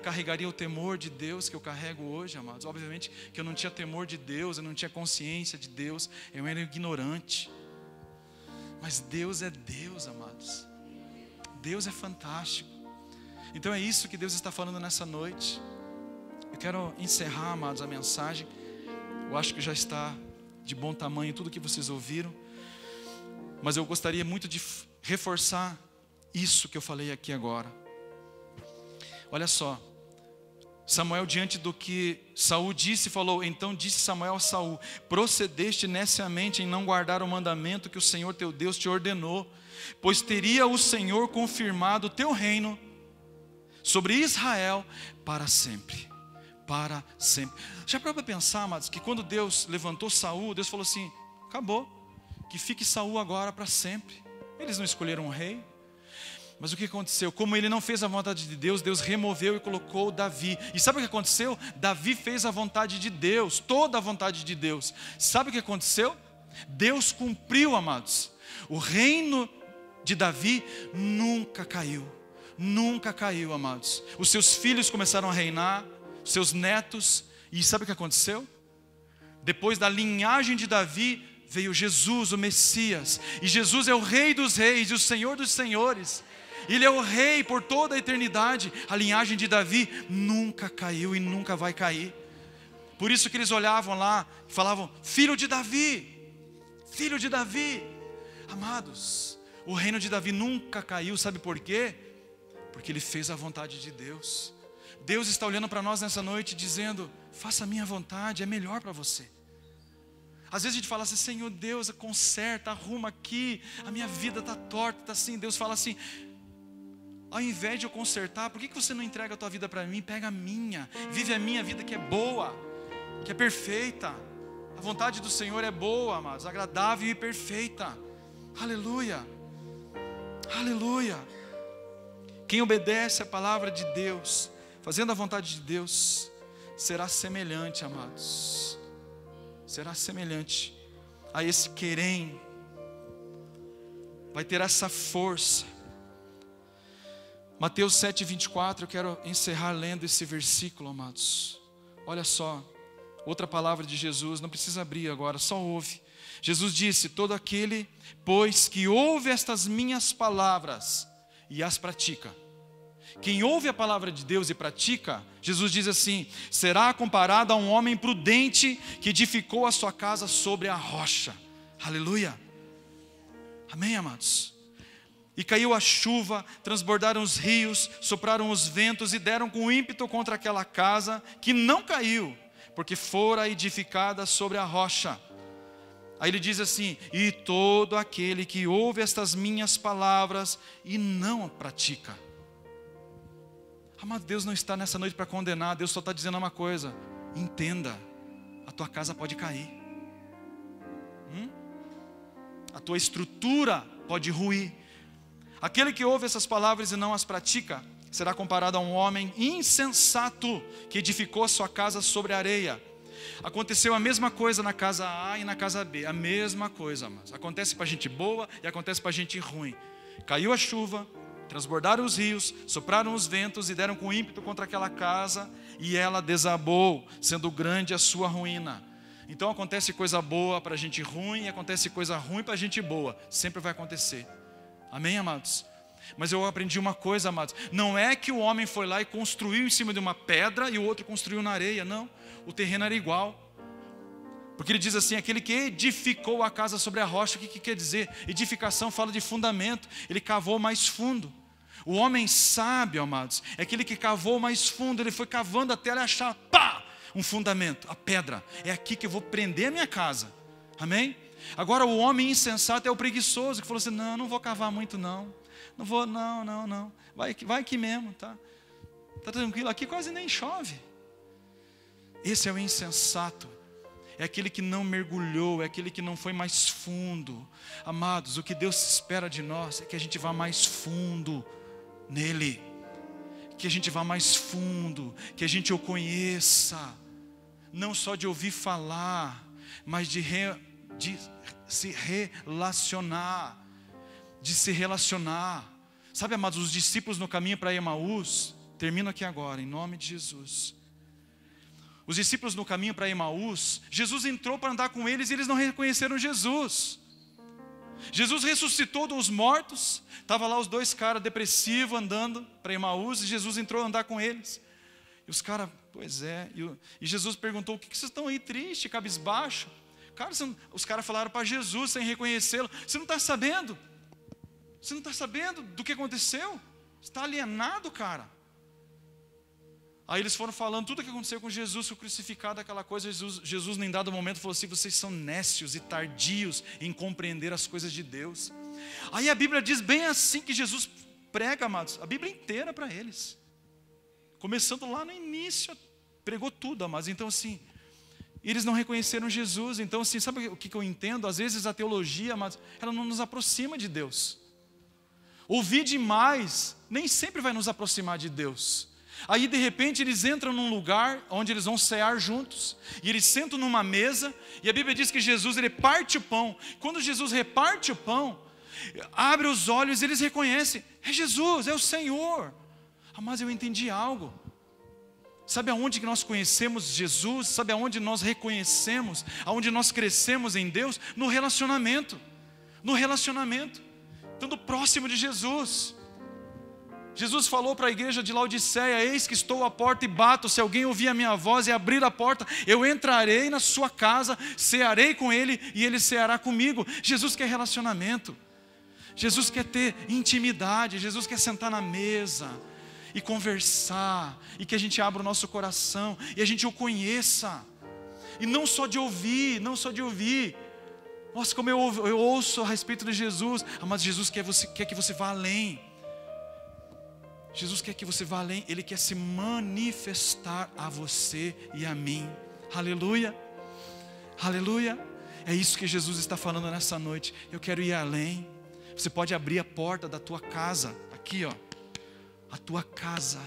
Carregaria o temor de Deus que eu carrego hoje, amados. Obviamente que eu não tinha temor de Deus, eu não tinha consciência de Deus, eu era ignorante. Mas Deus é Deus, amados. Deus é fantástico. Então é isso que Deus está falando nessa noite. Eu quero encerrar, amados, a mensagem. Eu acho que já está de bom tamanho tudo que vocês ouviram. Mas eu gostaria muito de reforçar isso que eu falei aqui agora. Olha só, Samuel, diante do que Saul disse, falou: então disse Samuel a Saul: procedeste neciamente em não guardar o mandamento que o Senhor teu Deus te ordenou, pois teria o Senhor confirmado o teu reino sobre Israel para sempre. Para sempre. Já parou para pensar, amados, que quando Deus levantou Saul, Deus falou assim: acabou, que fique Saul agora para sempre. Eles não escolheram um rei. Mas o que aconteceu? Como ele não fez a vontade de Deus, Deus removeu e colocou Davi. E sabe o que aconteceu? Davi fez a vontade de Deus, toda a vontade de Deus. Sabe o que aconteceu? Deus cumpriu, amados. O reino de Davi nunca caiu. Nunca caiu, amados. Os seus filhos começaram a reinar, seus netos. E sabe o que aconteceu? Depois da linhagem de Davi veio Jesus, o Messias. E Jesus é o Rei dos Reis e o Senhor dos Senhores. Ele é o rei por toda a eternidade. A linhagem de Davi nunca caiu e nunca vai cair. Por isso que eles olhavam lá e falavam: filho de Davi, filho de Davi. Amados, o reino de Davi nunca caiu, sabe por quê? Porque ele fez a vontade de Deus. Deus está olhando para nós nessa noite dizendo: faça a minha vontade, é melhor para você. Às vezes a gente fala assim: Senhor Deus, conserta, arruma aqui, a minha vida está torta, está assim. Deus fala assim: ao invés de eu consertar, por que você não entrega a tua vida para mim? Pega a minha, vive a minha vida que é boa, que é perfeita. A vontade do Senhor é boa, amados, agradável e perfeita. Aleluia, aleluia. Quem obedece a palavra de Deus, fazendo a vontade de Deus, será semelhante, amados, será semelhante a esse querem, vai ter essa força. Mateus 7:24, eu quero encerrar lendo esse versículo, amados. Olha só, outra palavra de Jesus, não precisa abrir agora, só ouve. Jesus disse: todo aquele, pois, que ouve estas minhas palavras e as pratica. Quem ouve a palavra de Deus e pratica, Jesus diz assim: será comparado a um homem prudente que edificou a sua casa sobre a rocha. Aleluia. Amém, amados? E caiu a chuva, transbordaram os rios, sopraram os ventos e deram com ímpeto contra aquela casa, que não caiu, porque fora edificada sobre a rocha. Aí ele diz assim: e todo aquele que ouve estas minhas palavras e não pratica. Amado, Deus não está nessa noite para condenar, Deus só está dizendo uma coisa: entenda, a tua casa pode cair, a tua estrutura pode ruir. Aquele que ouve essas palavras e não as pratica, será comparado a um homem insensato, que edificou a sua casa sobre a areia. Aconteceu a mesma coisa na casa A e na casa B, a mesma coisa, mas acontece para gente boa e acontece para gente ruim. Caiu a chuva, transbordaram os rios, sopraram os ventos e deram com ímpeto contra aquela casa, e ela desabou, sendo grande a sua ruína. Então acontece coisa boa para gente ruim e acontece coisa ruim para gente boa, sempre vai acontecer. Amém, amados? Mas eu aprendi uma coisa, amados: não é que o homem foi lá e construiu em cima de uma pedra e o outro construiu na areia, não. O terreno era igual. Porque ele diz assim: aquele que edificou a casa sobre a rocha. O que quer dizer? Edificação fala de fundamento. Ele cavou mais fundo. O homem sábio, amados, é aquele que cavou mais fundo. Ele foi cavando até ele achar, pá, um fundamento, a pedra. É aqui que eu vou prender a minha casa. Amém? Agora o homem insensato é o preguiçoso, que falou assim: não, não vou cavar muito não. Não vou, não. Vai aqui mesmo, tá? Tá tranquilo, aqui quase nem chove. Esse é o insensato. É aquele que não mergulhou, é aquele que não foi mais fundo. Amados, o que Deus espera de nós é que a gente vá mais fundo nele. Que a gente vá mais fundo, que a gente o conheça. Não só de ouvir falar, mas de se relacionar. De se relacionar. Sabe, amados, os discípulos no caminho para Emaús, termino aqui agora, em nome de Jesus. Os discípulos no caminho para Emaús, Jesus entrou para andar com eles e eles não reconheceram Jesus. Jesus ressuscitou dos mortos, estava lá os dois caras depressivos andando para Emaús, e Jesus entrou a andar com eles. E os caras, pois é, e Jesus perguntou: o que vocês estão aí triste, cabisbaixo? Cara, os caras falaram para Jesus sem reconhecê-lo: você não está sabendo? Você não está sabendo do que aconteceu? Você está alienado, cara. Aí eles foram falando tudo o que aconteceu com Jesus, foi crucificado, aquela coisa. Jesus em dado momento falou assim: vocês são nécios e tardios em compreender as coisas de Deus. Aí a Bíblia diz bem assim que Jesus prega, amados, a Bíblia inteira para eles. Começando lá no início, pregou tudo, amados. Então assim, eles não reconheceram Jesus. Então assim, sabe o que eu entendo? Às vezes a teologia, amados, ela não nos aproxima de Deus. Ouvir demais nem sempre vai nos aproximar de Deus. Aí de repente eles entram num lugar onde eles vão cear juntos, e eles sentam numa mesa, e a Bíblia diz que Jesus, ele parte o pão. Quando Jesus reparte o pão, abre os olhos, eles reconhecem: é Jesus, é o Senhor. Mas eu entendi algo. Sabe aonde que nós conhecemos Jesus? Sabe aonde nós reconhecemos, aonde nós crescemos em Deus? No relacionamento. No relacionamento, estando próximo de Jesus. Jesus falou para a igreja de Laodiceia: eis que estou à porta e bato, se alguém ouvir a minha voz e abrir a porta, eu entrarei na sua casa, cearei com ele e ele ceará comigo. Jesus quer relacionamento, Jesus quer ter intimidade, Jesus quer sentar na mesa e conversar, e que a gente abra o nosso coração e a gente o conheça, e não só de ouvir, Nossa, como eu ouço a respeito de Jesus, mas Jesus quer que você vá além. Jesus quer que você vá além, Ele quer se manifestar a você e a mim. Aleluia, aleluia. É isso que Jesus está falando nessa noite. Eu quero ir além. Você pode abrir a porta da tua casa, aqui ó, a tua casa.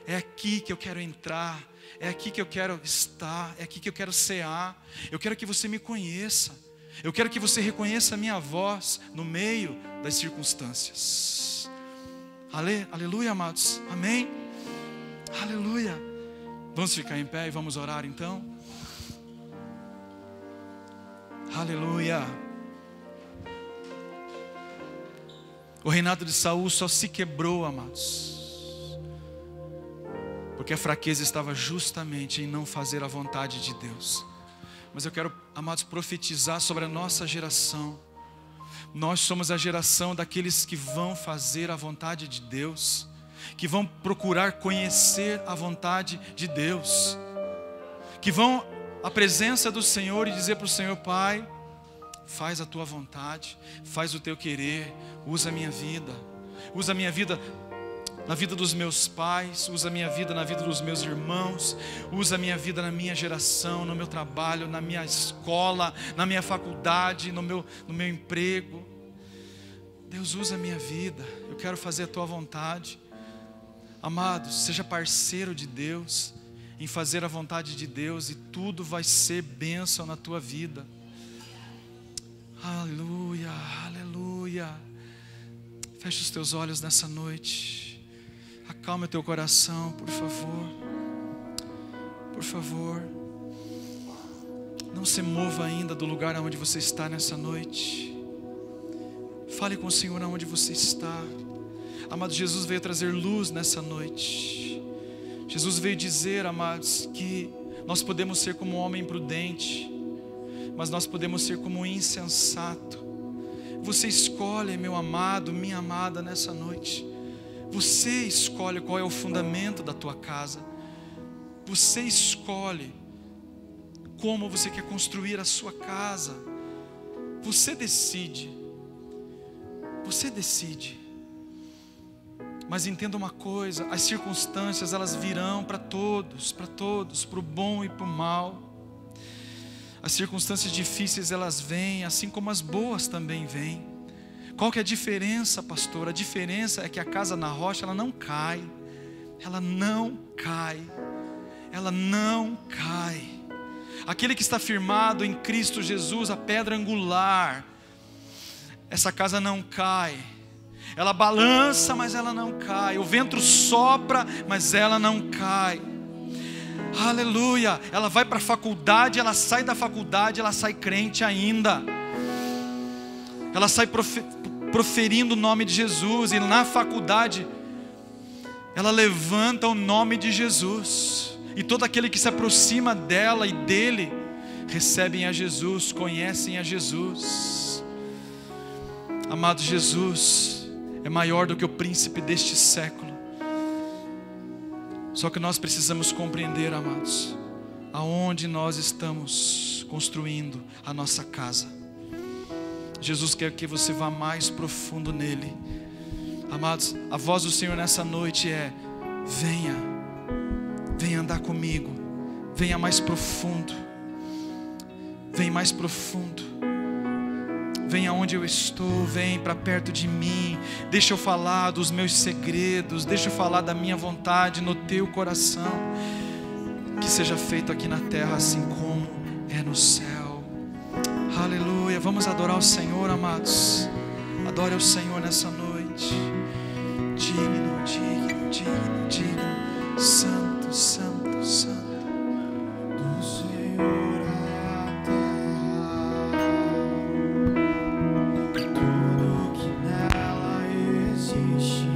É aqui que eu quero entrar, é aqui que eu quero estar, é aqui que eu quero cear. Eu quero que você me conheça, eu quero que você reconheça a minha voz no meio das circunstâncias. Aleluia, amados, amém, aleluia. Vamos ficar em pé e vamos orar então. Aleluia. O reinado de Saul só se quebrou, amados, porque a fraqueza estava justamente em não fazer a vontade de Deus. Mas eu quero, amados, profetizar sobre a nossa geração. Nós somos a geração daqueles que vão fazer a vontade de Deus, que vão procurar conhecer a vontade de Deus, que vão à presença do Senhor e dizer para o Senhor: Pai, faz a tua vontade, faz o teu querer, usa a minha vida na vida dos meus pais, usa a minha vida na vida dos meus irmãos, usa a minha vida na minha geração, no meu trabalho, na minha escola, na minha faculdade, no meu emprego. Deus, usa a minha vida, eu quero fazer a tua vontade. Amados, seja parceiro de Deus em fazer a vontade de Deus, e tudo vai ser bênção na tua vida. Aleluia, aleluia. Feche os teus olhos nessa noite. Acalma o teu coração, por favor. Por favor. Não se mova ainda do lugar onde você está nessa noite. Fale com o Senhor onde você está. Amado, Jesus veio trazer luz nessa noite. Jesus veio dizer, amados, que nós podemos ser como um homem prudente, mas nós podemos ser como um insensato. Você escolhe, meu amado, minha amada, nessa noite. Você escolhe qual é o fundamento da tua casa. Você escolhe como você quer construir a sua casa. Você decide. Você decide. Mas entenda uma coisa: as circunstâncias, elas virão para todos, para o bom e para o mal. As circunstâncias difíceis, elas vêm, assim como as boas também vêm. Qual que é a diferença, pastor? A diferença é que a casa na rocha, ela não cai. Ela não cai. Ela não cai. Aquele que está firmado em Cristo Jesus, a pedra angular, essa casa não cai. Ela balança, mas ela não cai. O vento sopra, mas ela não cai. Aleluia. Ela vai para a faculdade, ela sai da faculdade, ela sai crente ainda. Ela sai proferindo o nome de Jesus. E na faculdade ela levanta o nome de Jesus. E todo aquele que se aproxima dela e dele recebem a Jesus, conhecem a Jesus. Amado, Jesus é maior do que o príncipe deste século. Só que nós precisamos compreender, amados, aonde nós estamos construindo a nossa casa. Jesus quer que você vá mais profundo nele. Amados, a voz do Senhor nessa noite é: venha andar comigo, venha mais profundo, vem mais profundo, vem aonde eu estou, vem para perto de mim, deixa eu falar dos meus segredos, deixa eu falar da minha vontade no teu coração, que seja feito aqui na terra assim como é no céu. Aleluia. Vamos adorar o Senhor, amados. Adore o Senhor nessa noite. Digno, digno, digno, digno, santo, santo, santo do Senhor a terra, tudo que nela existe.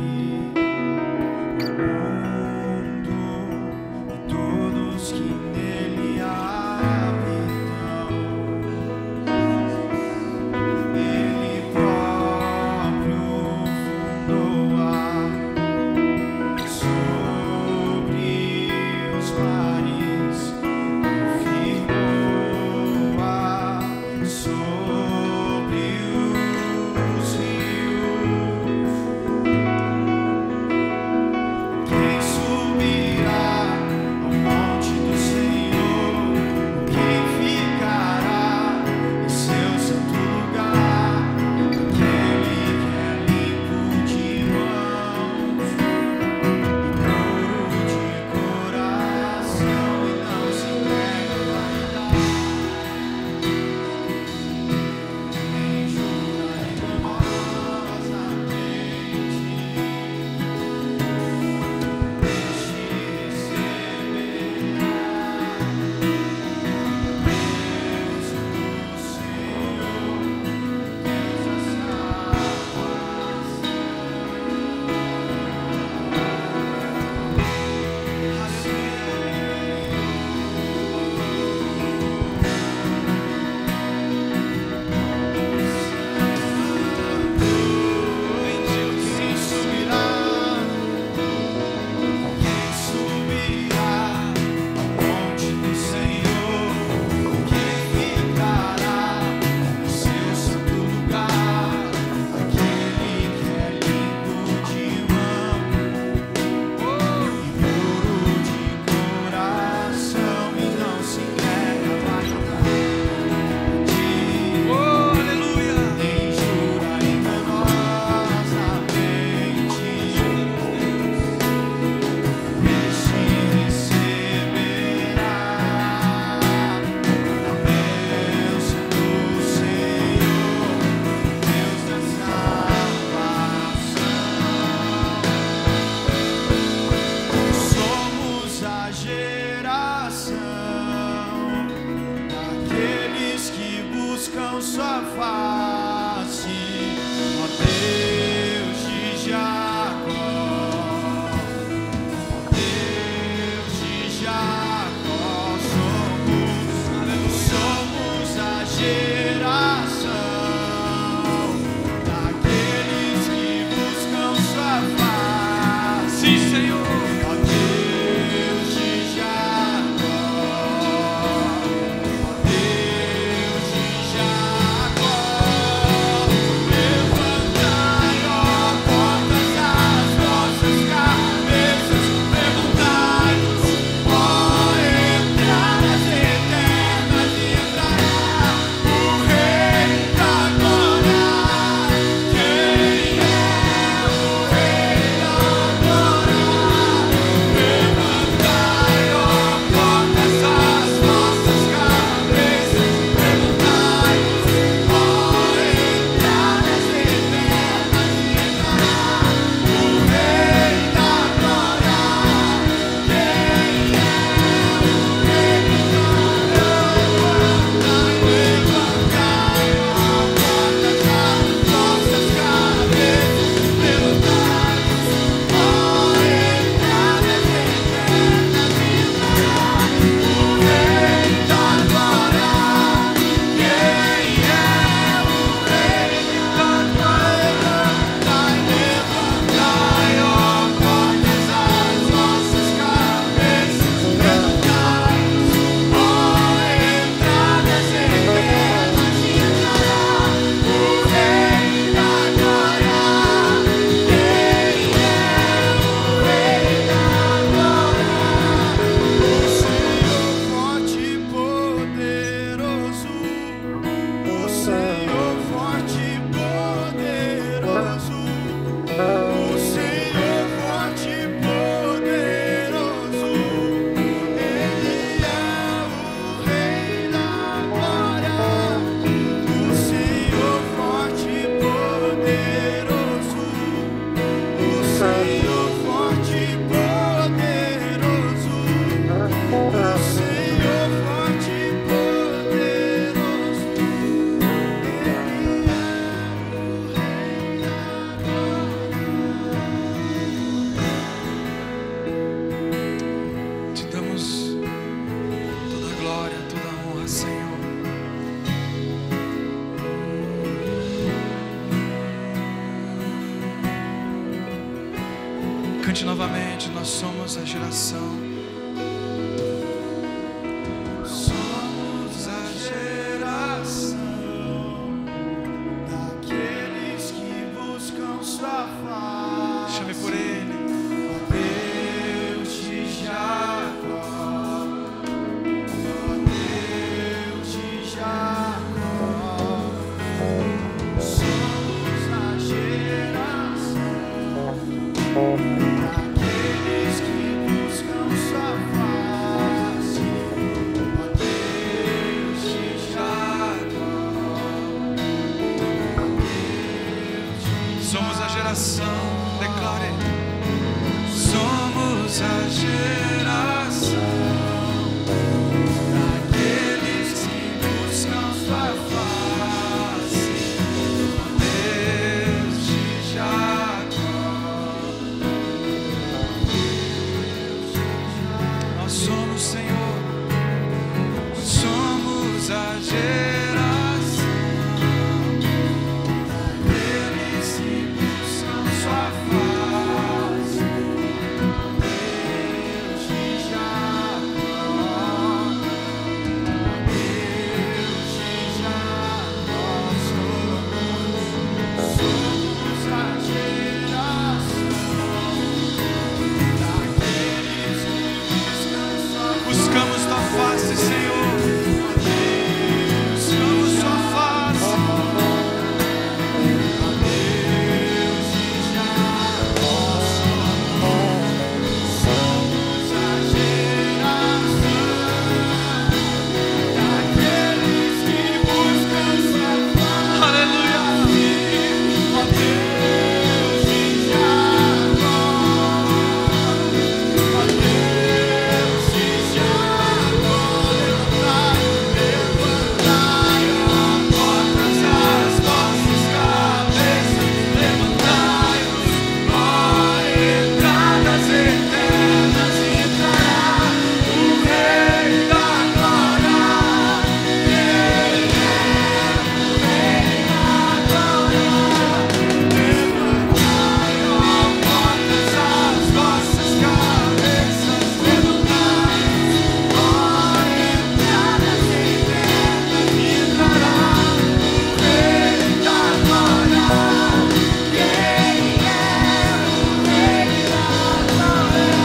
Cante novamente, nós somos a geração. Somos a geração daqueles que buscam sua face. Chame por ele. Deus de Jacó, Deus de Jacó. Somos a geração daqueles que buscam sua face, ó Deus de Jacó, Deus de Jacó. Somos a geração, declare. Somos a geração daqueles que buscam sua face, ó Deus de Jacó. Nós somos, Senhor, somos a geração daqueles que buscam sua face, Deus de Jacó, Deus de Jacó. Somos a geração daqueles que buscamos tua face, Senhor. Buscamos tua face. Deus de Jacó. Somos a geração daqueles que buscam sua face. Aleluia. Ó Deus de Jacó. Ó Deus de Jacó. Levantai, portas as vossas cabeças. Levantai-vos, ó entradas eternas. Entrará o Rei da Glória. Ele é o Rei da Glória. Levantai, ó portas as vossas cabeças. Levantai-vos, ó entradas eternas. Entrará o Rei da Glória. Quem é o Rei da Glória?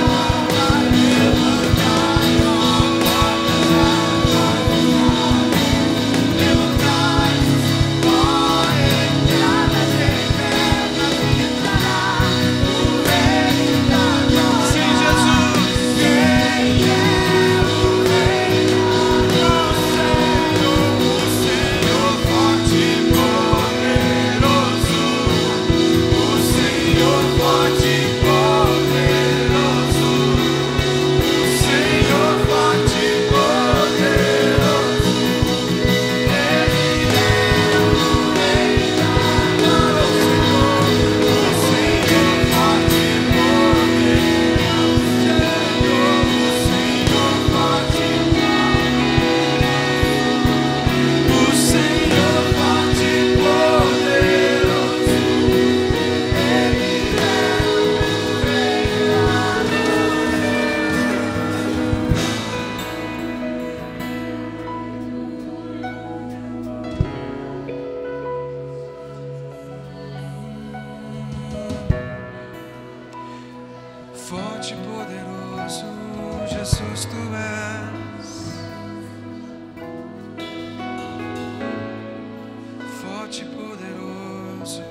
Levantai, ó portas as vossas cabeças. Levantai-vos, ó entradas eternas. Entrará o Rei da Glória. Sim, Jesus. Quem é o Rei da Glória? O Senhor forte e poderoso. O Senhor forte e poderoso. O Senhor forte e poderoso. Ele é o Rei da Glória. O Senhor forte e poderoso. O Senhor forte e poderoso. O Senhor forte e poderoso. Ele é o Rei forte e poderoso, Jesus, tu és. Forte e poderoso,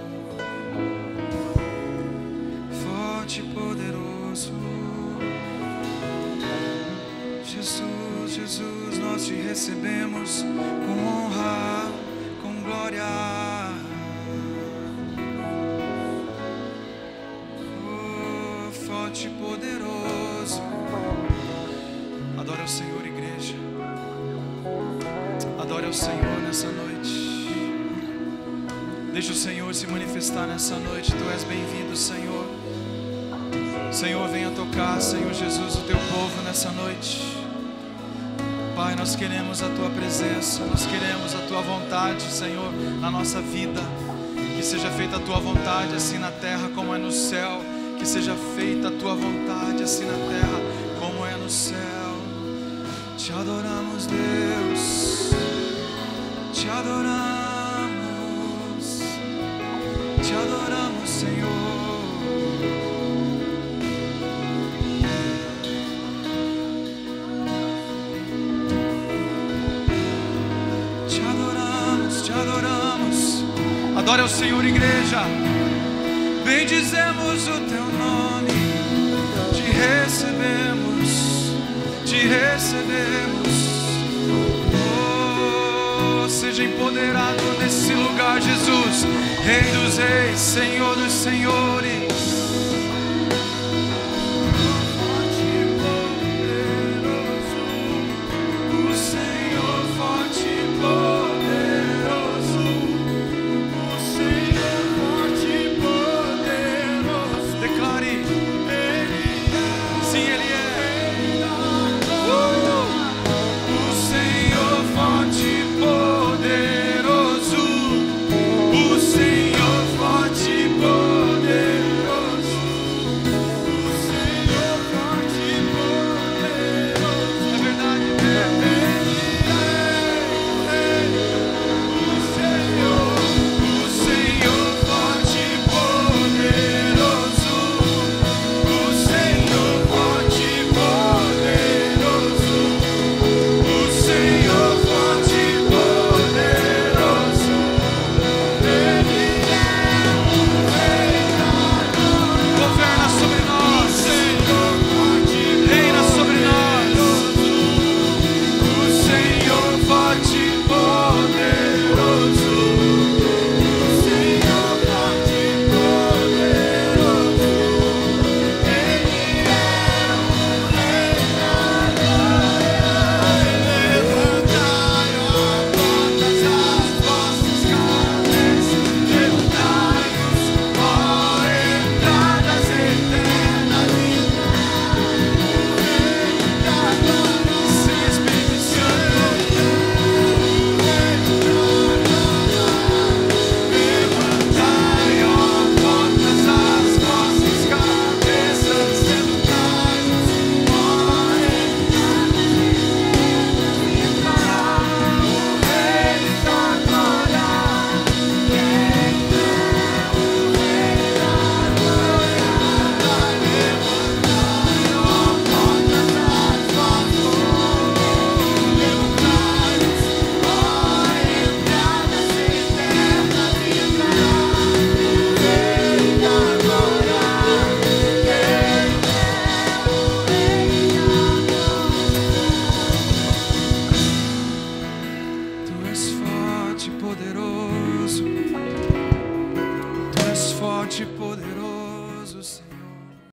forte e poderoso. Jesus, Jesus, nós te recebemos com honra, com glória. Oh, forte e poderoso. Adore ao Senhor, igreja. Adore ao Senhor nessa noite. Deixa o Senhor se manifestar nessa noite. Tu és bem-vindo, Senhor. Senhor, venha tocar, Senhor Jesus, o teu povo nessa noite. Pai, nós queremos a tua presença, nós queremos a tua vontade, Senhor, na nossa vida. Que seja feita a tua vontade, assim na terra como é no céu. Que seja feita a tua vontade, assim na terra como é no céu. Te adoramos, Deus. Te adoramos. Te adoramos, Senhor. Te adoramos, te adoramos. Adore ao Senhor, igreja. Bendizemos o teu nome. Te recebemos, te recebemos. Oh, seja empoderado nesse lugar, Jesus. Rei dos reis, Senhor dos senhores. Poderoso, tu és forte e poderoso.